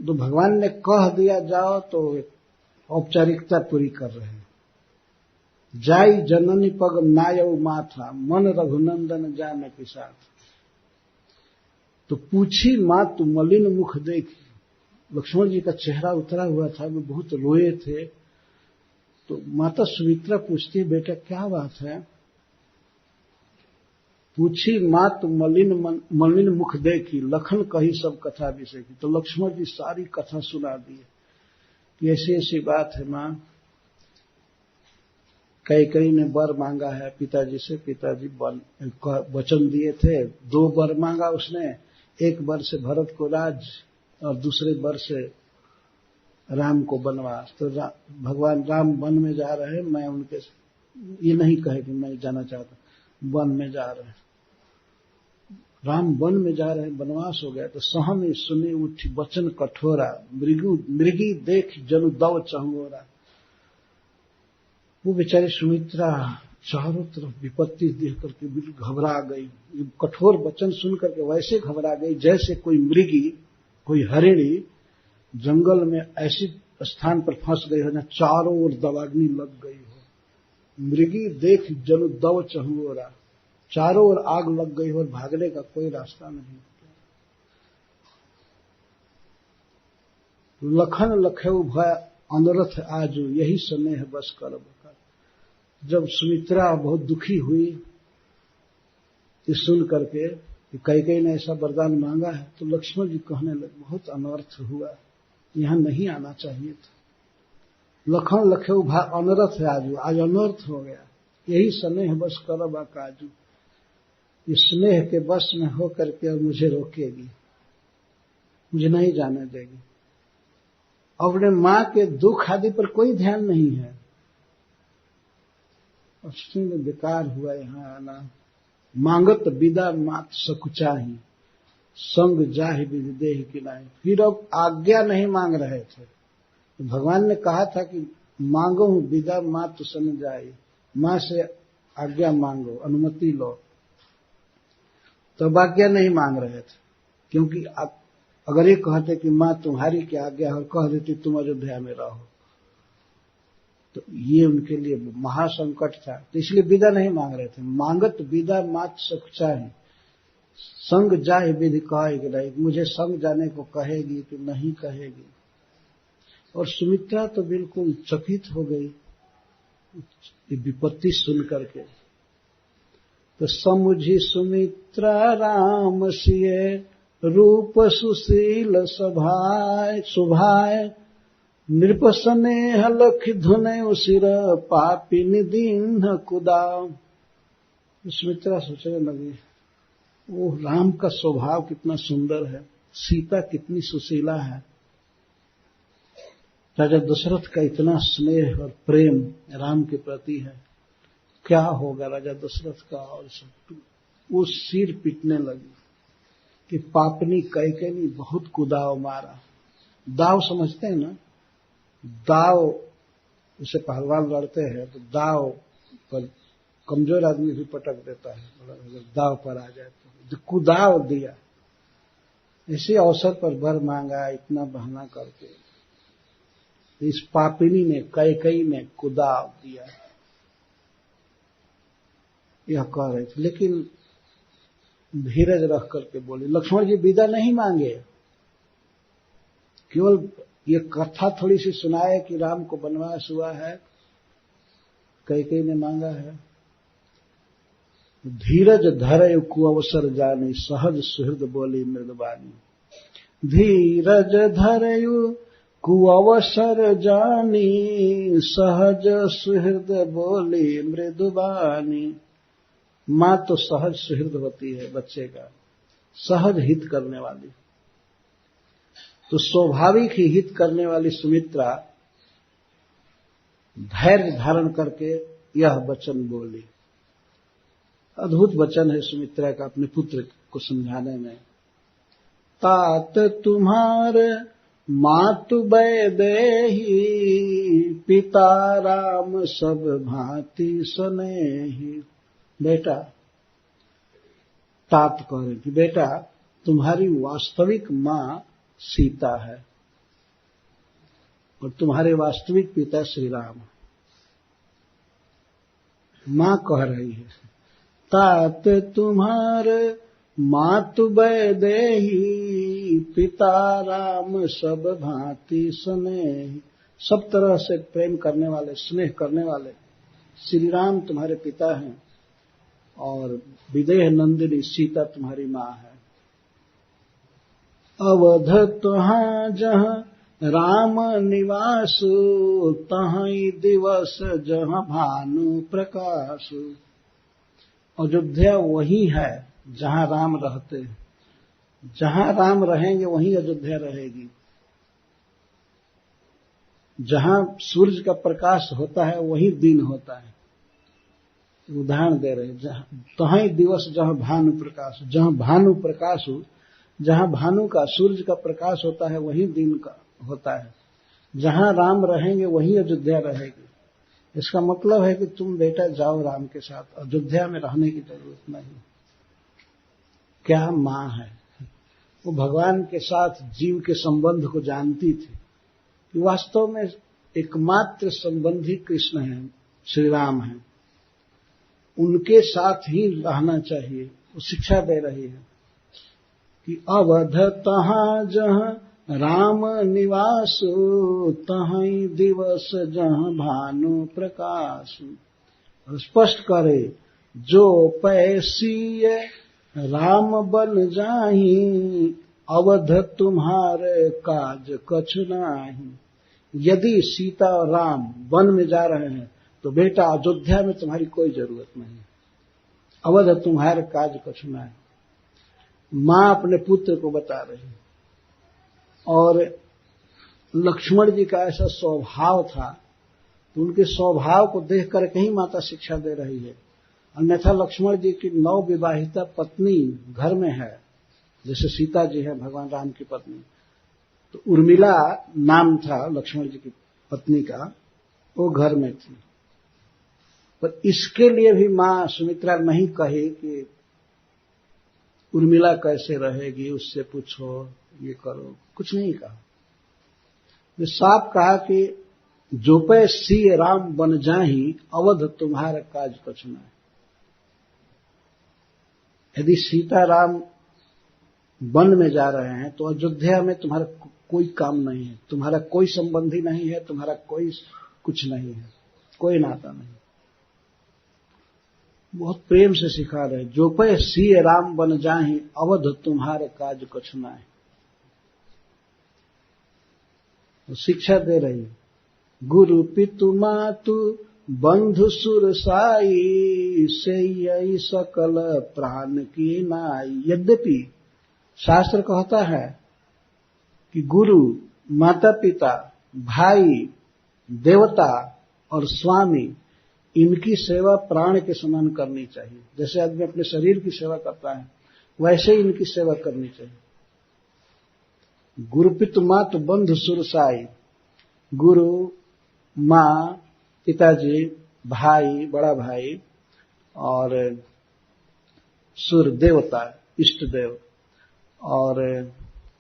तो भगवान ने कह दिया जाओ तो औपचारिकता पूरी कर रहे हैं। जाई जननी पग नायऊ माथा, मन रघुनंदन जानकी साथ। तो पूछी मातु मलिन मुख देखी, लक्ष्मण जी का चेहरा उतरा हुआ था, वो बहुत रोए थे। तो माता सुमित्रा पूछती है, बेटा क्या बात है? पूछी मातु मलिन मुख देखी, लखन कही सब कथा विषय की। तो लक्ष्मण जी सारी कथा सुना दिए कि ऐसी ऐसी बात है मां, कैकेयी ने वर मांगा है पिताजी से, पिताजी वचन दिए थे, 2 वर मांगा उसने, एक वर से भरत को राज और दूसरे वर से राम को वनवास। तो भगवान राम वन में जा रहे हैं, मैं उनके ये नहीं कहे कि मैं जाना चाहता, वन में जा रहे हैं, राम वन में जा रहे हैं, वनवास हो गया। तो सहनी सुनी उठी वचन कठोरा, मृगी देख जनु दव चहुओरा। वो बेचारी सुमित्रा चारों तरफ विपत्ति देख करके बिल्कुल घबरा गई। कठोर वचन सुन करके वैसे घबरा गई जैसे कोई मृगी, कोई हरिणी जंगल में ऐसी स्थान पर फंस गई हो ना, चारों ओर दवाग्नि लग गई हो। मृगी देख जनु दव चहुओरा, चारों ओर आग लग गई हो और भागने का कोई रास्ता नहीं। लखन लखेऊ भय अनरथ आजू, यही समय है बस कर बकर। जब सुमित्रा बहुत दुखी हुई ये सुन करके कि कैकेयी ने ऐसा वरदान मांगा है, तो लक्ष्मण जी कहने लगे बहुत अनर्थ हुआ, यहां नहीं आना चाहिए था। लखन लखेऊ भय अनरथ है आजू, आज अनर्थ हो गया, यही समय है बस करब काजू। ये स्नेह के बस में हो करके और मुझे रोकेगी, मुझे नहीं जाने देगी। अपने मां के दुख आदि पर कोई ध्यान नहीं है। और बेकार हुआ यहां आना। मांगत विदा मात सकुचाही, संग जाहि विधि देहि किनाई। फिर अब आज्ञा नहीं मांग रहे थे। तो भगवान ने कहा था कि मांगो विदा मात सन जाई, मां से आज्ञा मांगो, अनुमति लो। तो अब आज्ञा नहीं मांग रहे थे, क्योंकि अगर ये कहते कि मां तुम्हारी क्या आज्ञा है और कह देती तुम अयोध्या में रहो, तो ये उनके लिए महासंकट था। तो इसलिए विदा नहीं मांग रहे थे। मांगत विदा मात सकुचाही, संग जाहि विधि कहेगी नहीं, मुझे संग जाने को कहेगी कि नहीं कहेगी। और सुमित्रा तो बिल्कुल चकित हो गई विपत्ति सुन करके। तो समुझी सुमित्रा राम सिए, रूप सुशील सभाय सुभाय, नृप स्नेह लख धुने उसिर, पापिन दीन कुदाव। सुमित्रा सोचने लगी, वो राम का स्वभाव कितना सुंदर है, सीता कितनी सुशीला है, राजा दशरथ का इतना स्नेह और प्रेम राम के प्रति है, क्या होगा राजा दशरथ का। और सब वो सिर पीटने लगी। कि पापनी कैकेयी बहुत कुदाव मारा। दाव समझते हैं ना, दाव जैसे पहलवान लड़ते हैं तो दाव पर कमजोर आदमी भी पटक देता है, अगर दाव पर आ जाए तो कुदाव दिया। इसी अवसर पर वर मांगा इतना बहाना करके, इस पापिनी ने कैकेयी ने कुदाव दिया, यह कह रहे थे। लेकिन धीरज रख करके बोले। लक्ष्मण जी विदा नहीं मांगे, केवल ये कथा थोड़ी सी सुनाए कि राम को वनवास हुआ है, कैकेयी ने मांगा है। धीरज धरय कुअवसर जानी, सहज सुहृद बोली मृदुबानी। धीरज धरयु कुअवसर जानी, सहज सुहृद बोली मृदुबानी। मां तो सहज सुहृद होती है बच्चे का, सहज हित करने वाली। तो स्वाभाविक ही हित करने वाली सुमित्रा धैर्य धारण करके यह वचन बोली। अद्भुत वचन है सुमित्रा का अपने पुत्र को समझाने में। तात तुम्हार मातु वैदेही, पिता राम सब भांति स्नेही। बेटा, तात कह रहे कि बेटा तुम्हारी वास्तविक मां सीता है और तुम्हारे वास्तविक पिता श्री राम। मां कह रही है तात तुम्हार मातु वैदेही, पिता राम सब भांति स्नेही। सब तरह से प्रेम करने वाले, स्नेह करने वाले श्री राम तुम्हारे पिता हैं और विदेह नंदिनी सीता तुम्हारी मां है। अवध तुहां जहां राम निवास, तहीं दिवस जहां भानु प्रकाश। अयोध्या वही है जहां राम रहते हैं, जहां राम रहेंगे वहीं अयोध्या रहेगी। जहां सूर्य का प्रकाश होता है वही दिन होता है। उदाहरण दे रहे, तहीं दिवस जहां भानु प्रकाश, जहां भानु प्रकाश हो, जहां भानु का सूर्य का प्रकाश होता है वही दिन का होता है। जहां राम रहेंगे वही अयोध्या रहेगी। इसका मतलब है कि तुम बेटा जाओ राम के साथ, अयोध्या में रहने की जरूरत नहीं। क्या मां है, वो भगवान के साथ जीव के संबंध को जानती थी कि वास्तव में एकमात्र संबंधी कृष्ण है, श्री राम है, उनके साथ ही रहना चाहिए। वो शिक्षा दे रही है कि अवध तहां जहां राम निवास, तहीं दिवस जहां भानु प्रकाश। और स्पष्ट करे जो पैसीय राम बन जाही, अवध तुम्हारे काज कछु नाही। यदि सीता और राम वन में जा रहे हैं तो बेटा अयोध्या में तुम्हारी कोई जरूरत नहीं, अवध तुम्हारे काज कछु नाही। मां अपने पुत्र को बता रही। और लक्ष्मण जी का ऐसा स्वभाव था, तो उनके स्वभाव को देख करके ही माता शिक्षा दे रही है। अन्यथा लक्ष्मण जी की नवविवाहिता पत्नी घर में है, जैसे सीता जी है भगवान राम की पत्नी, तो उर्मिला नाम था लक्ष्मण जी की पत्नी का, वो घर में थी। पर इसके लिए भी मां सुमित्रा नहीं कही कि उर्मिला कैसे रहेगी, उससे पूछो, ये करो, कुछ नहीं कहा। ने साफ कहा कि जो पे सी राम बन जाही, अवध तुम्हारा काज कछु नहीं। यदि सीता राम वन में जा रहे हैं तो अयोध्या में तुम्हारा कोई काम नहीं है, तुम्हारा कोई संबंधी नहीं है, तुम्हारा कोई कुछ नहीं है, कोई नाता नहीं। बहुत प्रेम से सिखा रहे, जो पे सी राम बन जाही, अवध तुम्हारे काज कछु नहीं। शिक्षा दे रही, गुरु पितु मातु बंधु सुर साई, से यही सकल प्राण की नाई। यद्यपि शास्त्र कहता है कि गुरु, माता पिता, भाई, देवता और स्वामी, इनकी सेवा प्राण के समान करनी चाहिए। जैसे आदमी अपने शरीर की सेवा करता है वैसे ही इनकी सेवा करनी चाहिए। गुरु पितु मातु बंधु सुरसाई, गुरु, माँ, पिताजी, भाई, बड़ा भाई और सुर देवता, इष्ट देव और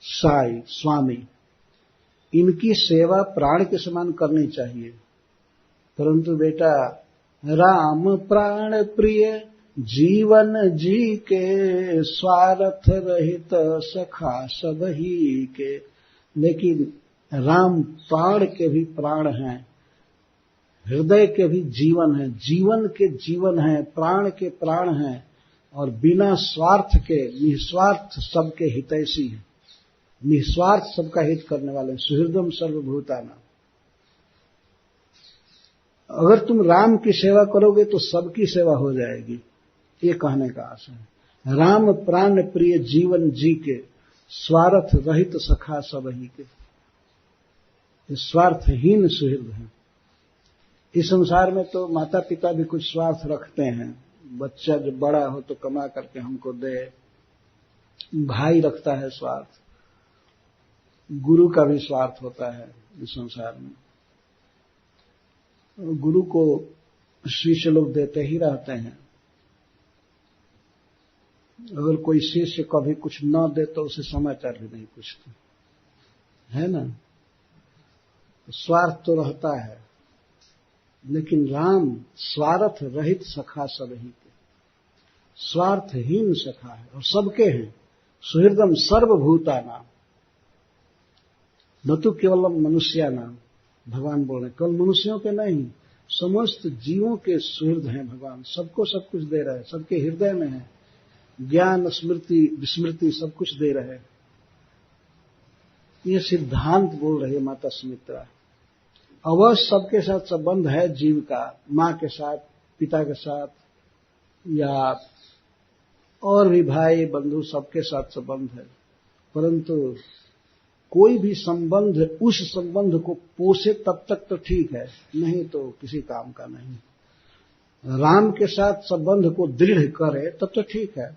साई स्वामी, इनकी सेवा प्राण के समान करनी चाहिए। परंतु बेटा, राम प्राण प्रिय जीवन जी के, स्वार्थ रहित सखा सब ही के। लेकिन राम प्राण के भी प्राण हैं, हृदय के भी जीवन है, जीवन के जीवन है, प्राण के प्राण हैं और बिना स्वार्थ के निस्वार्थ सबके हितैषी हैं, निस्वार्थ सबका हित करने वाले, सुहृदम सर्वभूतानां। अगर तुम राम की सेवा करोगे तो सबकी सेवा हो जाएगी, ये कहने का आशा है। राम प्राण प्रिय जीवन जी के, स्वार्थ रहित सखा सब ही के। ये स्वार्थहीन सुहृद हैं। इस संसार में तो माता पिता भी कुछ स्वार्थ रखते हैं, बच्चा जब बड़ा हो तो कमा करके हमको दे, भाई रखता है स्वार्थ, गुरु का भी स्वार्थ होता है इस संसार में। गुरु को शिष्य लोग देते ही रहते हैं। अगर कोई शिष्य कभी कुछ न दे तो उसे समाचार भी नहीं पूछते, है ना। स्वार्थ तो रहता है, लेकिन राम स्वार्थ रहित सखा सब ही के, स्वार्थहीन सखा है और सबके हैं। सुहृदम सर्वभूतानां, न तो केवल मनुष्यानां, भगवान बोल रहे केवल मनुष्यों के नहीं, समस्त जीवों के सुहृद हैं भगवान। सबको सब कुछ दे रहे हैं, सबके हृदय में है, ज्ञान स्मृति विस्मृति सब कुछ दे रहे हैं। ये सिद्धांत बोल रही है माता सुमित्रा। अवश्य सबके साथ संबंध है जीव का, माँ के साथ, पिता के साथ, या और भी भाई बंधु सबके साथ संबंध है, परंतु कोई भी संबंध उस संबंध को पोषे तब तक तो ठीक है, नहीं तो किसी काम का नहीं। राम के साथ संबंध को दृढ़ करे तब तो ठीक है।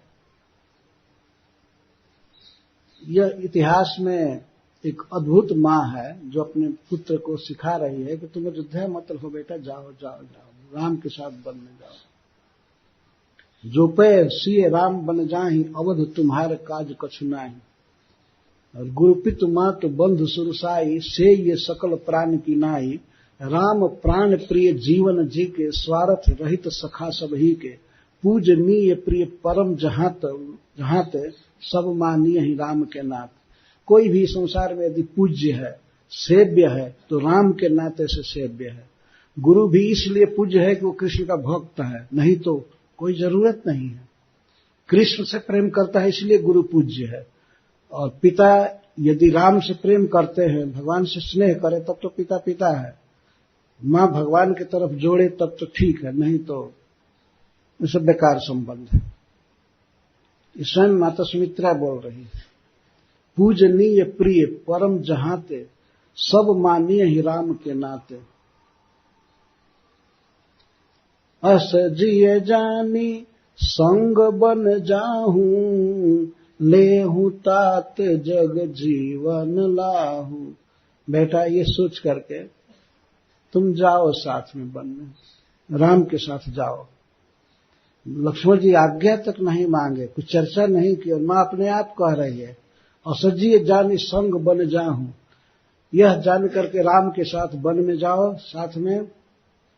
यह इतिहास में एक अद्भुत माँ है जो अपने पुत्र को सिखा रही है कि तुम अयोध्या मत रहो बेटा, जाओ जाओ जाओ, राम के साथ वन में जाओ। जो पे सिए राम बन जाहि, अवध तुम्हारे काज कछु नाही। और गुरु पितु मातु बंधु सुरसाई, से ये सकल प्राण की नाई। राम प्राण प्रिय जीवन जी के, स्वार्थ रहित सखा सब ही के। पूजनीय प्रिय परम जहाते, सब मानिय ही राम के नाथ। कोई भी संसार में यदि पूज्य है, सेव्य है, तो राम के नाते से सेव्य है। गुरु भी इसलिए पूज्य है कि वो कृष्ण का भक्त है, नहीं तो कोई जरूरत नहीं है। कृष्ण से प्रेम करता है इसलिए गुरु पूज्य है। और पिता यदि राम से प्रेम करते हैं, भगवान से स्नेह करे, तब तो पिता पिता है। माँ भगवान की तरफ जोड़े तब तो ठीक है, नहीं तो सब बेकार संबंध है। स्वयं माता सुमित्रा बोल रही है, पूजनीय प्रिय परम जहाते, सब मानिय ही राम के नाते। अस जिय जानी संग बन जाहूं, लेहूं तात जग जीवन लाहू। बेटा ये सोच करके तुम जाओ साथ में वन में, राम के साथ जाओ। लक्ष्मण जी आज्ञा तक नहीं मांगे, कुछ चर्चा नहीं की, और मां अपने आप कह रही है, असजिए जानी संग बन जाहूं। यह जान करके राम के साथ वन में जाओ साथ में,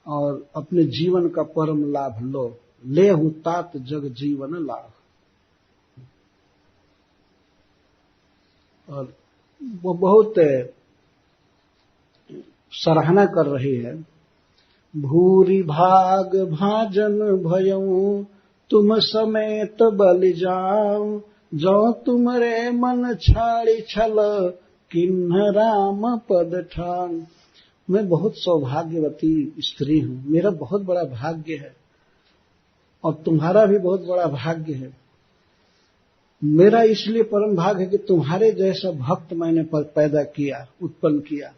और अपने जीवन का परम लाभ लो। लेहूं तात जग जीवन लाभ। और वो बहुत सराहना कर रही है। भूरि भाग भाजन भयऊ, तुम समेत बलि जाऊं। जो तुमरे मन छाड़ी छल, किन्ह राम पद ठान। मैं बहुत सौभाग्यवती स्त्री हूं, मेरा बहुत बड़ा भाग्य है, और तुम्हारा भी बहुत बड़ा भाग्य है। मेरा इसलिए परम भाग्य है कि तुम्हारे जैसा भक्त मैंने पैदा किया, उत्पन्न किया,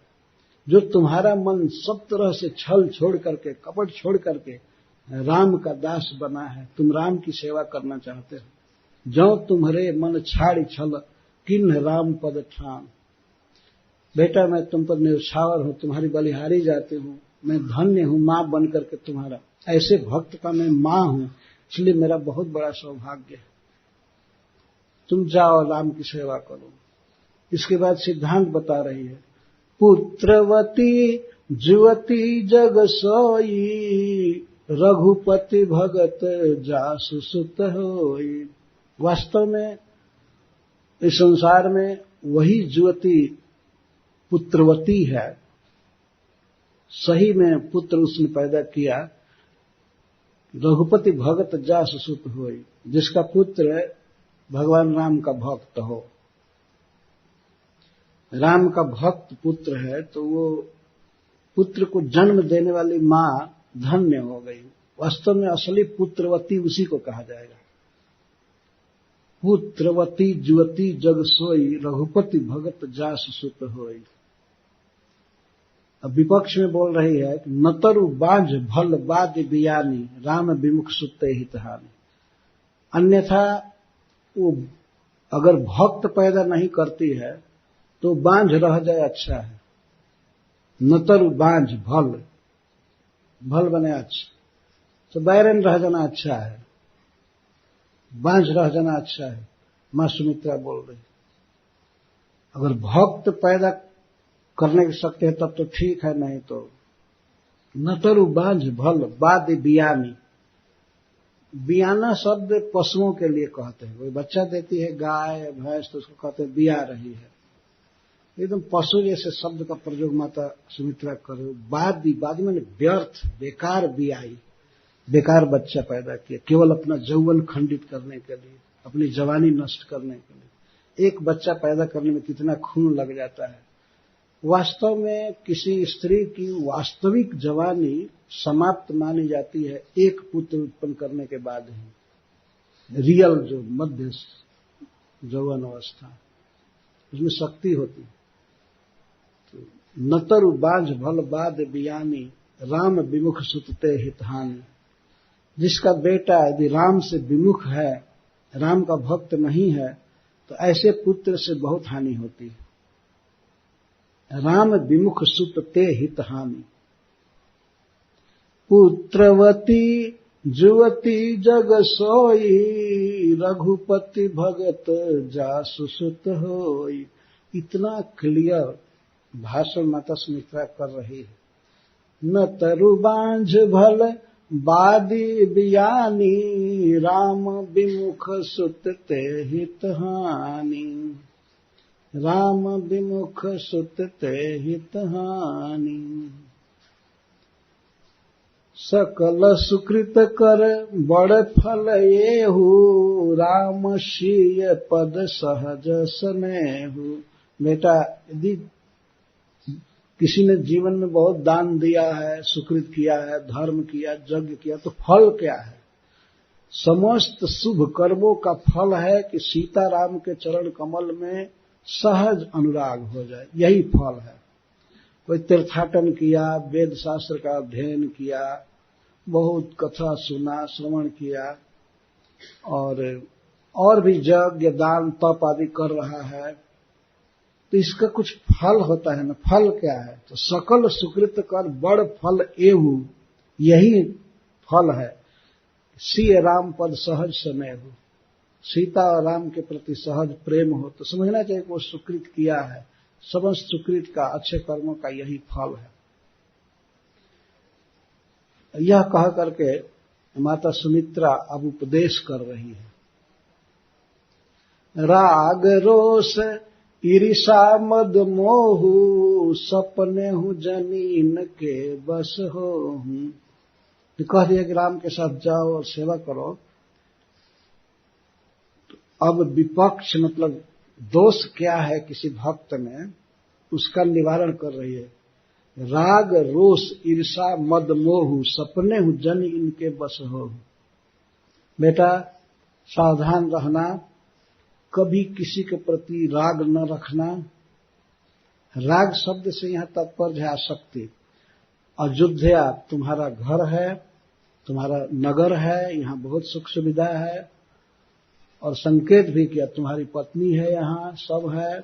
जो तुम्हारा मन सब तरह से छल छोड़ करके, कपट छोड़ करके राम का दास बना है। तुम राम की सेवा करना चाहते हो। जो तुम्हारे मन छाड़ी छल किन्ह राम पद ठान। बेटा मैं तुम पर न्यौछावर हूं, तुम्हारी बलिहारी जाती हूं, मैं धन्य हूं मां बन करके तुम्हारा। ऐसे भक्त का मैं मां हूं, इसलिए मेरा बहुत बड़ा सौभाग्य है। तुम जाओ राम की सेवा करो। इसके बाद सिद्धांत बता रही है, पुत्रवती जुवती जग सोई, रघुपति भगत जासु सुत होई। वास्तव में इस संसार में वही जुवती पुत्रवती है, सही में पुत्र उसने पैदा किया। रघुपति भगत जासु सुत होई, जिसका पुत्र भगवान राम का भक्त हो। राम का भक्त पुत्र है तो वो पुत्र को जन्म देने वाली मां धन्य हो गई। वास्तव में असली पुत्रवती उसी को कहा जाएगा। पुत्रवती जुवती जग सोई, रघुपति भगत जासु सुत होई। अब विपक्ष में बोल रही है कि नतरु बांझ भल बाद बियानी, राम विमुख सुते हितहानी। अन्यथा वो अगर भक्त पैदा नहीं करती है तो बांझ रह जाए अच्छा है। नतरु बांझ भल, भल बने अच्छा, तो बैरन रह जाना अच्छा है, बांझ रह जाना अच्छा है। मां सुमित्रा बोल रही, अगर भक्त पैदा करने की शक्ति है तब तो ठीक है, नहीं तो नतरु बांझ भल बाद बियानी। बियाना शब्द पशुओं के लिए कहते हैं। कोई बच्चा देती है गाय भैंस तो उसको कहते हैं बिया रही है। एकदम पशु जैसे शब्द का प्रयोग माता सुमित्रा करे। बाद मैंने व्यर्थ बेकार बियाई, बेकार बच्चा पैदा किया, केवल अपना यौवन खंडित करने के लिए, अपनी जवानी नष्ट करने के लिए। एक बच्चा पैदा करने में कितना खून लग जाता है। वास्तव में किसी स्त्री की वास्तविक जवानी समाप्त मानी जाती है एक पुत्र उत्पन्न करने के बाद ही। रियल जो मध्य यौवन अवस्था, उसमें शक्ति होती। तो नतरु बांझ भल बाद बियानी, राम विमुख सुतते हितहानी। जिसका बेटा यदि राम से विमुख है, राम का भक्त नहीं है, तो ऐसे पुत्र से बहुत हानि होती है। राम विमुख सुतते हितहानि। पुत्रवती जुवती जग सोई, रघुपति भगत जासु सुत होई। इतना क्लियर भाषण माता सुमित्रा कर रही है। न तरु बांझ भल बादी बियानी, राम विमुख सुतते हितहानि। राम विमुख सुतते हितहानि। सकल सुकृत कर बड़ फल येहु, राम शीय पद सहज स्नेहु। बेटा यदि किसी ने जीवन में बहुत दान दिया है, सुकृत किया है, धर्म किया, यज्ञ किया, तो फल क्या है? समस्त शुभ कर्मों का फल है कि सीताराम के चरण कमल में सहज अनुराग हो जाए, यही फल है। कोई तीर्थाटन किया, वेद शास्त्र का अध्ययन किया, बहुत कथा सुना, श्रवण किया, और भी यज्ञ दान तप आदि कर रहा है, तो इसका कुछ फल होता है ना। फल क्या है? तो सकल सुकृत कर बड़ फल एहु, यही फल है। सीय राम पद सहज स्नेहु, सीता और राम के प्रति सहज प्रेम हो, तो समझना चाहिए कि वो सुकृत किया है। समस्त सुकृत का, अच्छे कर्मों का यही फल है। यह कह करके माता सुमित्रा अब उपदेश कर रही है। राग रोष ईर्षा मद मोहु, सपने हूँ जनीन के बस हो हूँ। कह दिया कि राम के साथ जाओ और सेवा करो। अब विपक्ष मतलब दोष क्या है किसी भक्त में, उसका निवारण कर रही है। राग रोष ईर्षा मद मोहु, सपने हूँ जन इनके बस हो। बेटा सावधान रहना, कभी किसी के प्रति राग न रखना। राग शब्द से यहां तात्पर्य है आसक्ति। अयोध्या तुम्हारा घर है, तुम्हारा नगर है, यहां बहुत सुख सुविधा है, और संकेत भी किया तुम्हारी पत्नी है यहाँ, सब है,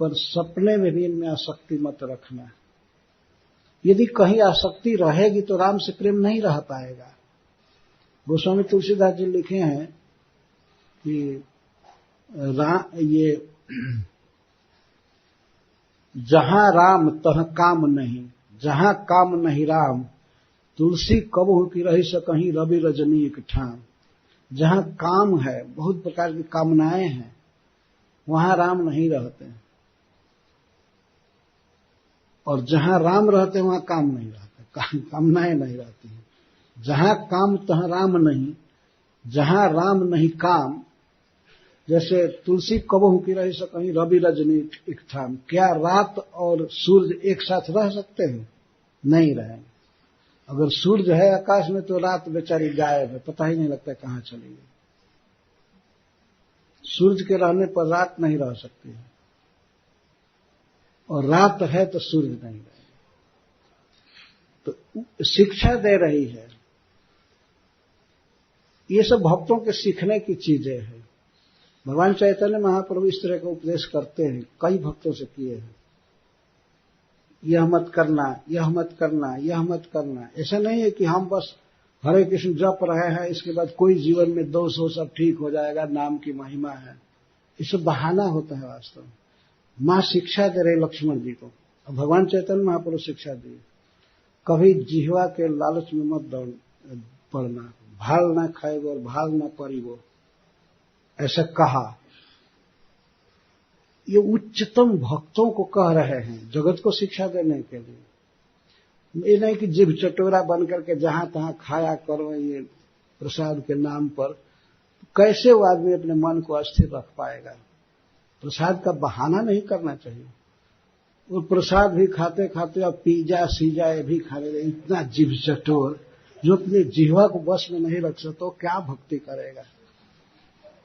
पर सपने में भी इनमें आसक्ति मत रखना। यदि कहीं आसक्ति रहेगी तो राम से प्रेम नहीं रह पाएगा। गोस्वामी तुलसीदास जी लिखे हैं कि ये जहां राम तह काम नहीं, जहां काम नहीं राम, तुलसी कबहू की रही सकहीं रवि रजनी एक ठाम। जहां काम है, बहुत प्रकार की कामनाएं हैं, वहां राम नहीं रहते हैं, और जहां राम रहते हैं वहां काम नहीं रहता, कामनाएं नहीं रहती हैं। जहां काम तहां राम नहीं, जहां राम नहीं काम। जैसे तुलसी कबहू की रही सकहीं रवि रजनी एक ठाम। क्या रात और सूर्य एक साथ रह सकते हैं? नहीं रहेंगे। अगर सूर्य है आकाश में तो रात बेचारी गायब है, पता ही नहीं लगता कहां चली गई। सूर्य के रहने पर रात नहीं रह सकती है, और रात है तो सूर्य नहीं रहेगा। तो शिक्षा दे रही है। ये सब भक्तों के सीखने की चीजें हैं। भगवान चैतन्य महाप्रभु इस तरह का उपदेश करते हैं, कई भक्तों से किए हैं। यह मत करना, यह मत करना, यह मत करना। ऐसा नहीं है कि हम बस हरे कृष्ण जप रहे हैं, इसके बाद कोई जीवन में दोष हो सब ठीक हो जाएगा, नाम की महिमा है। ये सब बहाना होता है वास्तव में। मां शिक्षा दे रहे लक्ष्मण जी को, और भगवान चैतन्य महाप्रभु शिक्षा दिए, कभी जिह्वा के लालच में मत पड़ना, भाल ना खाएगो और भाल ना पड़ीगो, ऐसा कहा। ये उच्चतम भक्तों को कह रहे हैं, जगत को शिक्षा देने के लिए। ये नहीं कि जिभ चटोरा बन करके जहां तहां खाया करो ये प्रसाद के नाम पर। कैसे वो आदमी अपने मन को अस्थिर रख पाएगा? प्रसाद का बहाना नहीं करना चाहिए। वो प्रसाद भी खाते खाते अब पिज्जा सीजा ये भी खाने लगे। इतना जिभ चटोर जो अपने जिह्वा को बस में नहीं रख सकता, तो क्या भक्ति करेगा?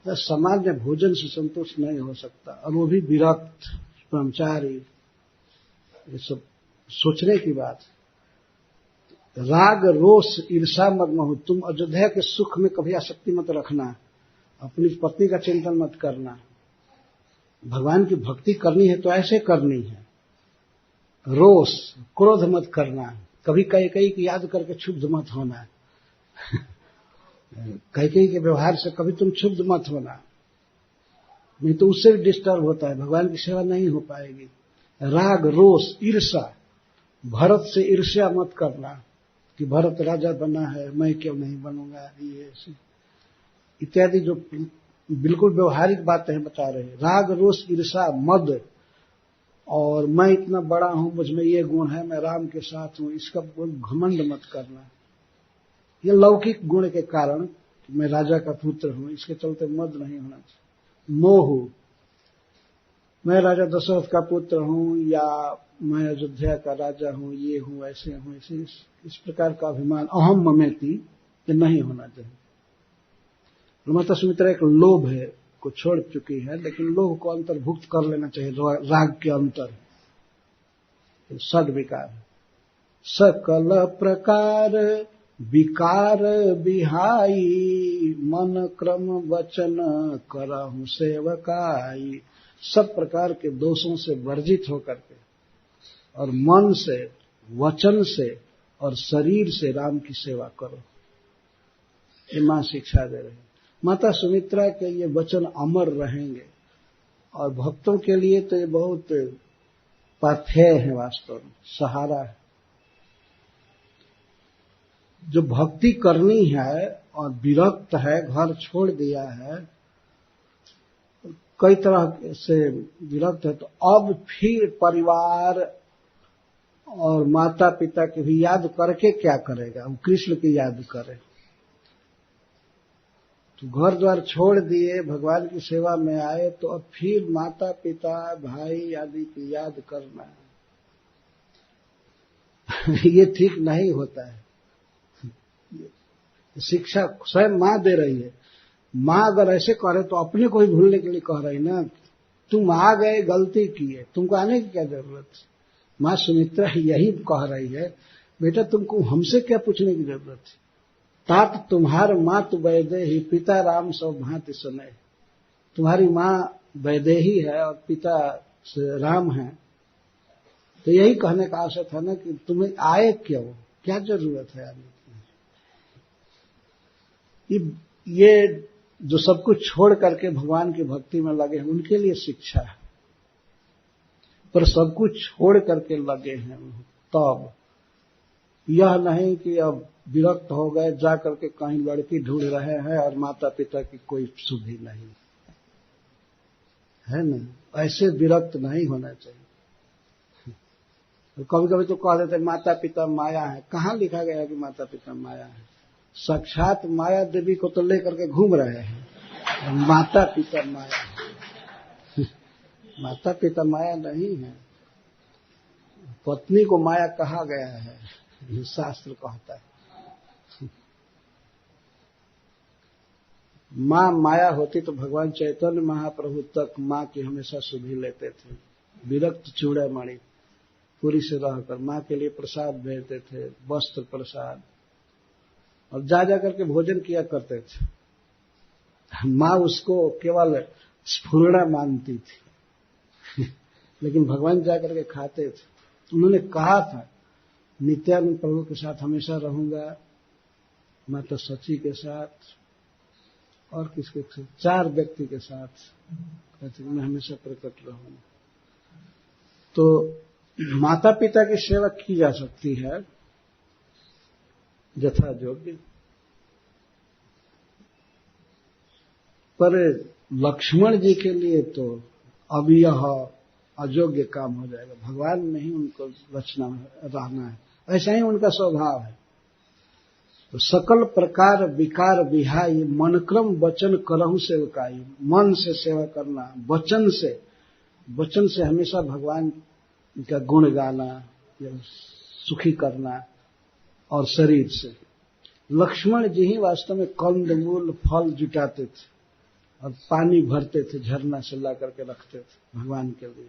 तो सामान्य भोजन से संतुष्ट नहीं हो सकता, और वो भी विरक्त ब्रह्मचारी। ये सब सोचने की बात। राग रोष ईर्षा मत मोह। तुम अयोध्या के सुख में कभी आसक्ति मत रखना, अपनी पत्नी का चिंतन मत करना। भगवान की भक्ति करनी है तो ऐसे करनी है। रोष, क्रोध मत करना, कभी कई की याद करके क्षुब्ध मत होना। कई के व्यवहार से कभी तुम क्षुब्ध मत होना, नहीं तो उससे भी डिस्टर्ब होता है, भगवान की सेवा नहीं हो पाएगी। राग रोष ईर्षा, भरत से ईर्ष्या मत करना कि भरत राजा बना है मैं क्यों नहीं बनूंगा, ये इत्यादि जो बिल्कुल व्यवहारिक बातें बता रहे हैं। राग रोष ईर्षा मद, और मैं इतना बड़ा हूं, मुझ में ये गुण है, मैं राम के साथ हूं, इसका घमंड मत करना। ये लौकिक गुण के कारण मैं राजा का पुत्र हूं, इसके चलते मद नहीं होना चाहिए। मोह, मैं राजा दशरथ का पुत्र हूं, या मैं अयोध्या का राजा हूं, ये हूं, ऐसे हूं, ऐसे इस प्रकार का अभिमान, अहम ममेति, ये नहीं होना चाहिए। माता सुमित्रा एक लोभ है को छोड़ चुकी है, लेकिन लोभ को अंतर्भुक्त कर लेना चाहिए राग के अंतर। सद विकार, सकल प्रकार विकार बिहाई, मन क्रम वचन करहु सेवकाई। सब प्रकार के दोषों से वर्जित होकर के, और मन से, वचन से और शरीर से राम की सेवा करो। ये मां शिक्षा दे रही है। माता सुमित्रा के ये वचन अमर रहेंगे, और भक्तों के लिए तो ये बहुत पाथेय है, वास्तव में सहारा है। जो भक्ति करनी है और विरक्त है, घर छोड़ दिया है, कई तरह से विरक्त है, तो अब फिर परिवार और माता पिता की भी याद करके क्या करेगा? वो कृष्ण की याद करे। तो घर द्वार छोड़ दिए, भगवान की सेवा में आए, तो अब फिर माता पिता भाई आदि की याद करना ये ठीक नहीं होता है। शिक्षा स्वयं मां दे रही है। मां अगर ऐसे करे तो अपने को ही भूलने के लिए कह रही ना। तुम आ गए, गलती की है, तुमको आने की क्या जरूरत है? मां सुमित्रा यही कह रही है, बेटा तुमको हमसे क्या पूछने की जरूरत है? तात तुम्हार मात वैदेही पिता राम सब भांति सने। तुम्हारी माँ वैदेही है और पिता राम है, तो यही कहने का आशय था ना कि तुम्हें आए क्यों, क्या जरूरत है आने की। ये जो सब कुछ छोड़ करके भगवान की भक्ति में लगे हैं उनके लिए शिक्षा है, पर सब कुछ छोड़ करके लगे हैं तब यह नहीं कि अब विरक्त हो गए, जा करके कहीं लड़की ढूंढ रहे हैं और माता पिता की कोई सुधि नहीं है ना, ऐसे विरक्त नहीं होना चाहिए। कभी कभी तो कह देते माता पिता माया है, कहाँ लिखा गया कि माता पिता माया है? साक्षात माया देवी को तो लेकर के घूम रहे हैं, माता पिता माया है। माता पिता माया नहीं है, पत्नी को माया कहा गया है, ये शास्त्र कहता है। माँ माया होती तो भगवान चैतन्य महाप्रभु तक माँ की हमेशा सुधि लेते थे। विरक्त चूड़ामणि पूरी से रहकर माँ के लिए प्रसाद भेजते थे, वस्त्र प्रसाद, और जा करके भोजन किया करते थे। माँ उसको केवल स्फुरणा मानती थी लेकिन भगवान जा करके खाते थे। उन्होंने कहा था नित्यानंद प्रभु के साथ हमेशा रहूंगा, माता सची के साथ और किसके साथ, 4 व्यक्ति के साथ कहते मैं हमेशा प्रकट रहूंगा। तो माता पिता की सेवा की जा सकती है यथा योग्य, पर लक्ष्मण जी के लिए तो अब यह अयोग्य काम हो जाएगा। भगवान में ही उनको रचना रहना है, ऐसा ही उनका स्वभाव है। तो सकल प्रकार विकार विहाई मनक्रम वचन करहु सेवकाई। मन से सेवा करना, वचन से हमेशा भगवान का गुण गाना या सुखी करना, और शरीर से। लक्ष्मण जी ही वास्तव में कंदमूल फल जुटाते थे और पानी भरते थे, झरना से ला करके रखते थे भगवान के लिए।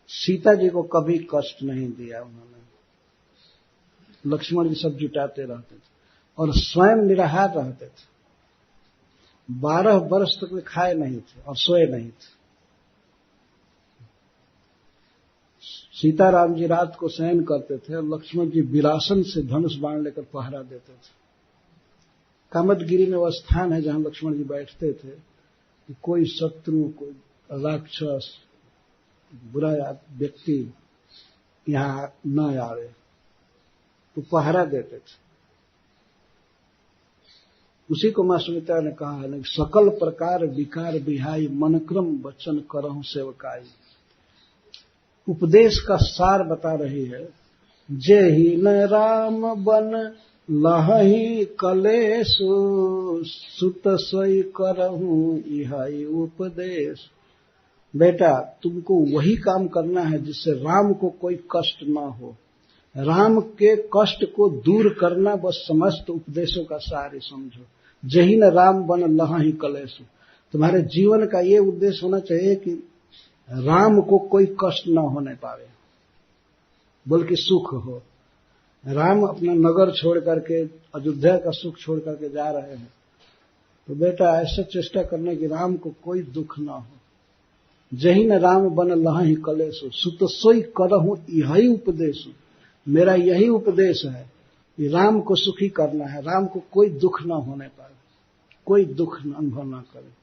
सीता जी को कभी कष्ट नहीं दिया उन्होंने। लक्ष्मण जी सब जुटाते रहते थे और स्वयं निराहार रहते थे। 12 वर्ष तक वे खाए नहीं थे और सोए नहीं थे। सीताराम जी रात को शयन करते थे और लक्ष्मण जी विरासन से धनुष बाण लेकर पहरा देते थे। कामतगिरी में वह स्थान है जहां लक्ष्मण जी बैठते थे कि कोई शत्रु, कोई राक्षस, बुरा व्यक्ति यहां न आवे, तो पहरा देते थे। उसी को मां सुमित्रा ने कहा है, सकल प्रकार विकार विहाई मनक्रम वचन करहु सेवकाई। उपदेश का सार बता रही है। जेहि न राम बन लहहि कलेशु, सुत सोई करहु इहाई उपदेश। बेटा तुमको वही काम करना है जिससे राम को कोई कष्ट न हो। राम के कष्ट को दूर करना बस समस्त उपदेशों का सार समझो। जही न राम बन लहहि कलेशु। तुम्हारे जीवन का ये उद्देश्य होना चाहिए कि राम को कोई कष्ट न होने पावे, बल्कि सुख हो। राम अपना नगर छोड़ करके, अयोध्या का सुख छोड़ करके जा रहे हैं, तो बेटा ऐसा चेष्टा करने की राम को कोई दुख न हो। जही न राम बन लहहि कलेशु, सुत सोई करहु इहाई उपदेशु। मेरा यही उपदेश है कि राम को सुखी करना है, राम को कोई दुख न होने पाए, कोई दुख अनुभव न करे।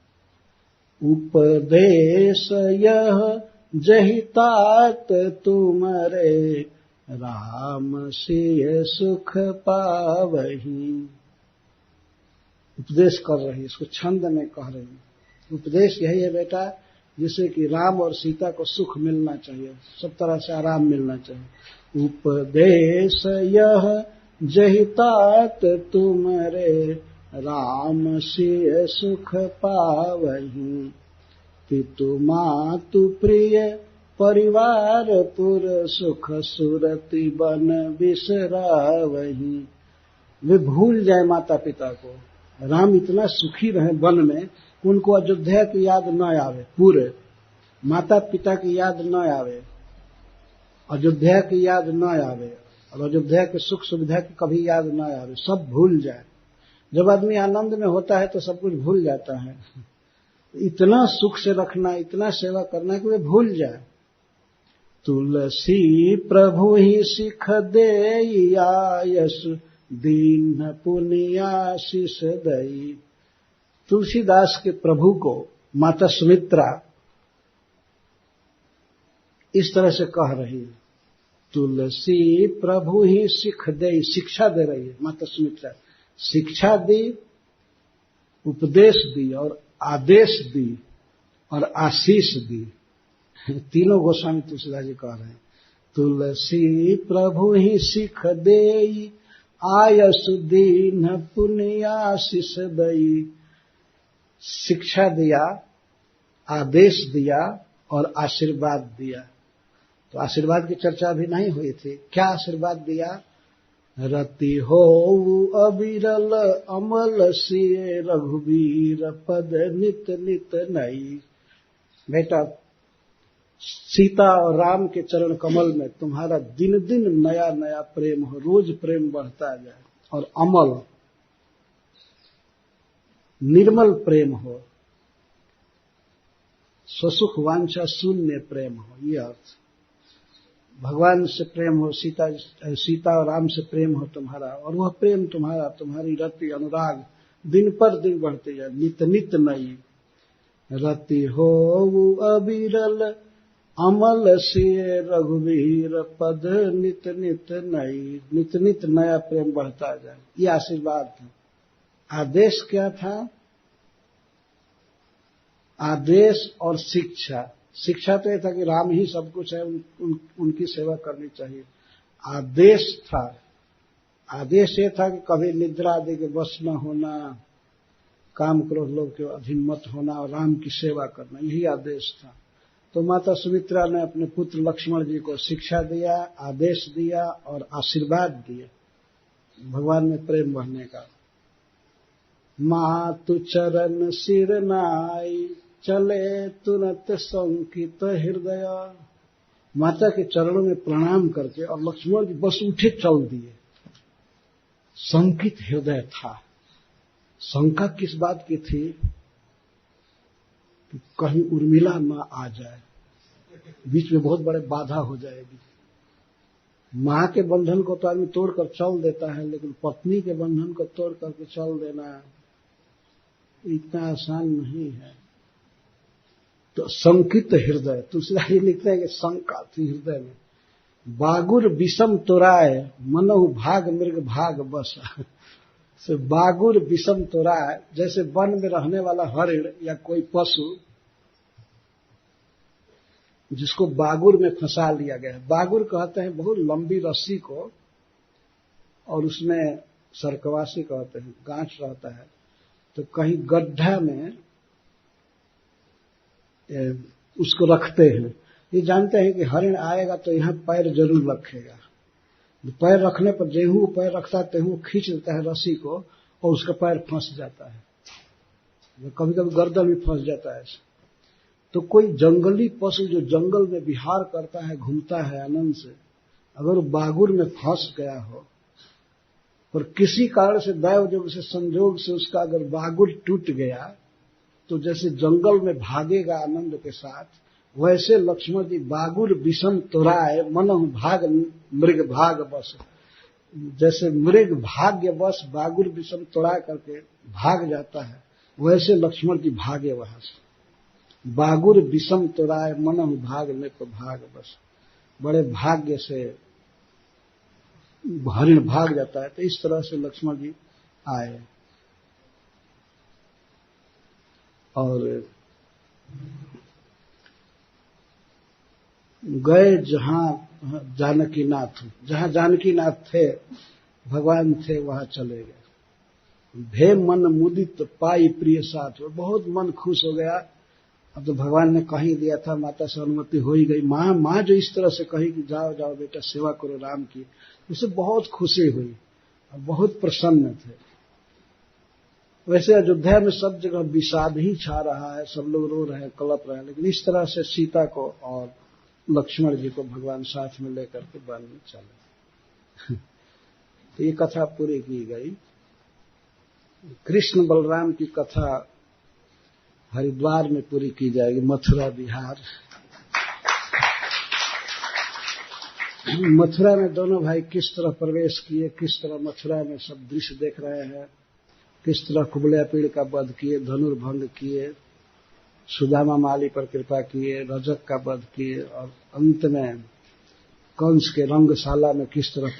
उपदेश यह जहि तात तुमरे, राम सिय सुख पावही। उपदेश कर रही, इसको छंद में कह रही। उपदेश यही है बेटा जिससे कि राम और सीता को सुख मिलना चाहिए, सब तरह से आराम मिलना चाहिए। उपदेश यह जहि तात तुमरे, राम सिय सुख पावही। पितु मातु प्रिय परिवार पुर, सुख सुरति बन बिसरावही। वे भूल जाए माता पिता को, राम इतना सुखी रहे वन में, उनको अयोध्या की याद न आवे, पूरे माता पिता की याद न आवे, अयोध्या की याद न आवे, और अयोध्या के सुख सुविधा की कभी याद ना आवे, सब भूल जाए। जब आदमी आनंद में होता है तो सब कुछ भूल जाता है। इतना सुख से रखना, इतना सेवा करना कि वे भूल जाए। तुलसी प्रभु ही सिख दे आयस, दीन पुनियाशीष दई। तुलसीदास के प्रभु को माता सुमित्रा इस तरह से कह रही है, तुलसी प्रभु ही सिख दे, शिक्षा दे रही है माता सुमित्रा। शिक्षा दी, उपदेश दी और आदेश दी और आशीष दी। तीनों गोस्वामी तुलसीदास जी कह रहे हैं, तुलसी प्रभु ही सिख दे आयसु दीन पुनियाशीष दई। शिक्षा दिया, आदेश दिया और आशीर्वाद दिया। तो आशीर्वाद की चर्चा अभी नहीं हुई थी। क्या आशीर्वाद दिया? रति हो अविरल अमल सिए, रघुवीर पद नित नित नई। बेटा, सीता और राम के चरण कमल में तुम्हारा दिन दिन नया नया प्रेम हो, रोज प्रेम बढ़ता जाए, और अमल निर्मल प्रेम हो, स्वसुख वांछा शून्य प्रेम हो। ये अर्थ, भगवान से प्रेम हो, सीता और राम से प्रेम हो तुम्हारा, और वह प्रेम तुम्हारा, तुम्हारी रति अनुराग दिन पर दिन बढ़ते जाए, नित नित नई। रति हो अविरल अमल सिए, रघुवीर पद नित नित नई। नित नित नया प्रेम बढ़ता जाए, ये आशीर्वाद था। आदेश क्या था? आदेश और शिक्षा। शिक्षा तो यह था कि राम ही सब कुछ है, उनकी सेवा करनी चाहिए। आदेश था, आदेश ये था कि कभी निद्रा आदि के वश न होना, काम क्रोध लोभ के अधीन मत होना और राम की सेवा करना, यही आदेश था। तो माता सुमित्रा ने अपने पुत्र लक्ष्मण जी को शिक्षा दिया, आदेश दिया और आशीर्वाद दिया भगवान में प्रेम बढ़ने का। मातु चरण सिर नाई, चले तुरंत संकित हृदय। माता के चरणों में प्रणाम करके और लक्ष्मण जी बस उठे चल दिए। संकित हृदय था। शंका किस बात की थी? कि कहीं उर्मिला न आ जाए, बीच में बहुत बड़े बाधा हो जाएगी। मां के बंधन को तो आदमी तोड़कर चल देता है, लेकिन पत्नी के बंधन को तोड़ करके चल देना इतना आसान नहीं है। तो संकित हृदय, तुलसीदास जी लिखते हैं कि शंका थी हृदय में। बागुर विषम तोराय, मनहु भाग मृग भाग बस। से बागुर विषम तोराय, जैसे वन में रहने वाला हरिण या कोई पशु जिसको बागुर में फंसा लिया गया है। बागुर कहते हैं बहुत लंबी रस्सी को, और उसमें सरकवासी कहते हैं, गांठ रहता है। तो कहीं गड्ढा में उसको रखते हैं। ये जानते हैं कि हरिण आएगा तो यहां पैर जरूर रखेगा। पैर रखने पर जेहू पैर रखता है तेहू खींच देता है रस्सी को और उसका पैर फंस जाता है, कभी कभी गर्दन भी फंस जाता है। तो कोई जंगली पशु जो जंगल में विहार करता है, घूमता है आनंद से, अगर बागुर में फंस गया हो और किसी कारण से दैव जब उसे संजोग से उसका अगर बागुर टूट गया तो जैसे जंगल में भागेगा आनंद के साथ, वैसे लक्ष्मण जी बागुर विषम तोराय, मनहु भाग मृग भाग बस। जैसे मृग भाग्य बस बागुर विषम तोड़ा करके भाग जाता है, वैसे लक्ष्मण जी भागे वहां से। बागुर विषम तोराय, मनहु भाग नृप भाग बस। बड़े भाग्य से हरिण भाग जाता है। तो इस तरह से लक्ष्मण जी आए और गए जहां जानकी नाथ, जहां जानकी नाथ थे, भगवान थे, वहां चले गए। भे मन मुदित पाई प्रिय साथ, बहुत मन खुश हो गया। अब तो भगवान ने कही दिया था, माता से अनुमति हो ही गई। माँ जो इस तरह से कही कि जाओ जाओ बेटा सेवा करो राम की, उसे बहुत खुशी हुई और बहुत प्रसन्न थे। वैसे अयोध्या में सब जगह विषाद ही छा रहा है, सब लोग रो रहे हैं, कलप रहे हैं, लेकिन इस तरह से सीता को और लक्ष्मण जी को भगवान साथ में लेकर के वन में चले। तो ये कथा पूरी की गई। कृष्ण बलराम की कथा हरिद्वार में पूरी की जाएगी, मथुरा बिहार। मथुरा में दोनों भाई किस तरह प्रवेश किए, किस तरह मथुरा में सब दृश्य देख रहे हैं, किस तरह कुबल्या पीड़ का वध किए, धनुर्भंग किए, सुदामा माली पर कृपा किए, रजक का वध किए और अंत में कंस के रंगशाला में किस तरह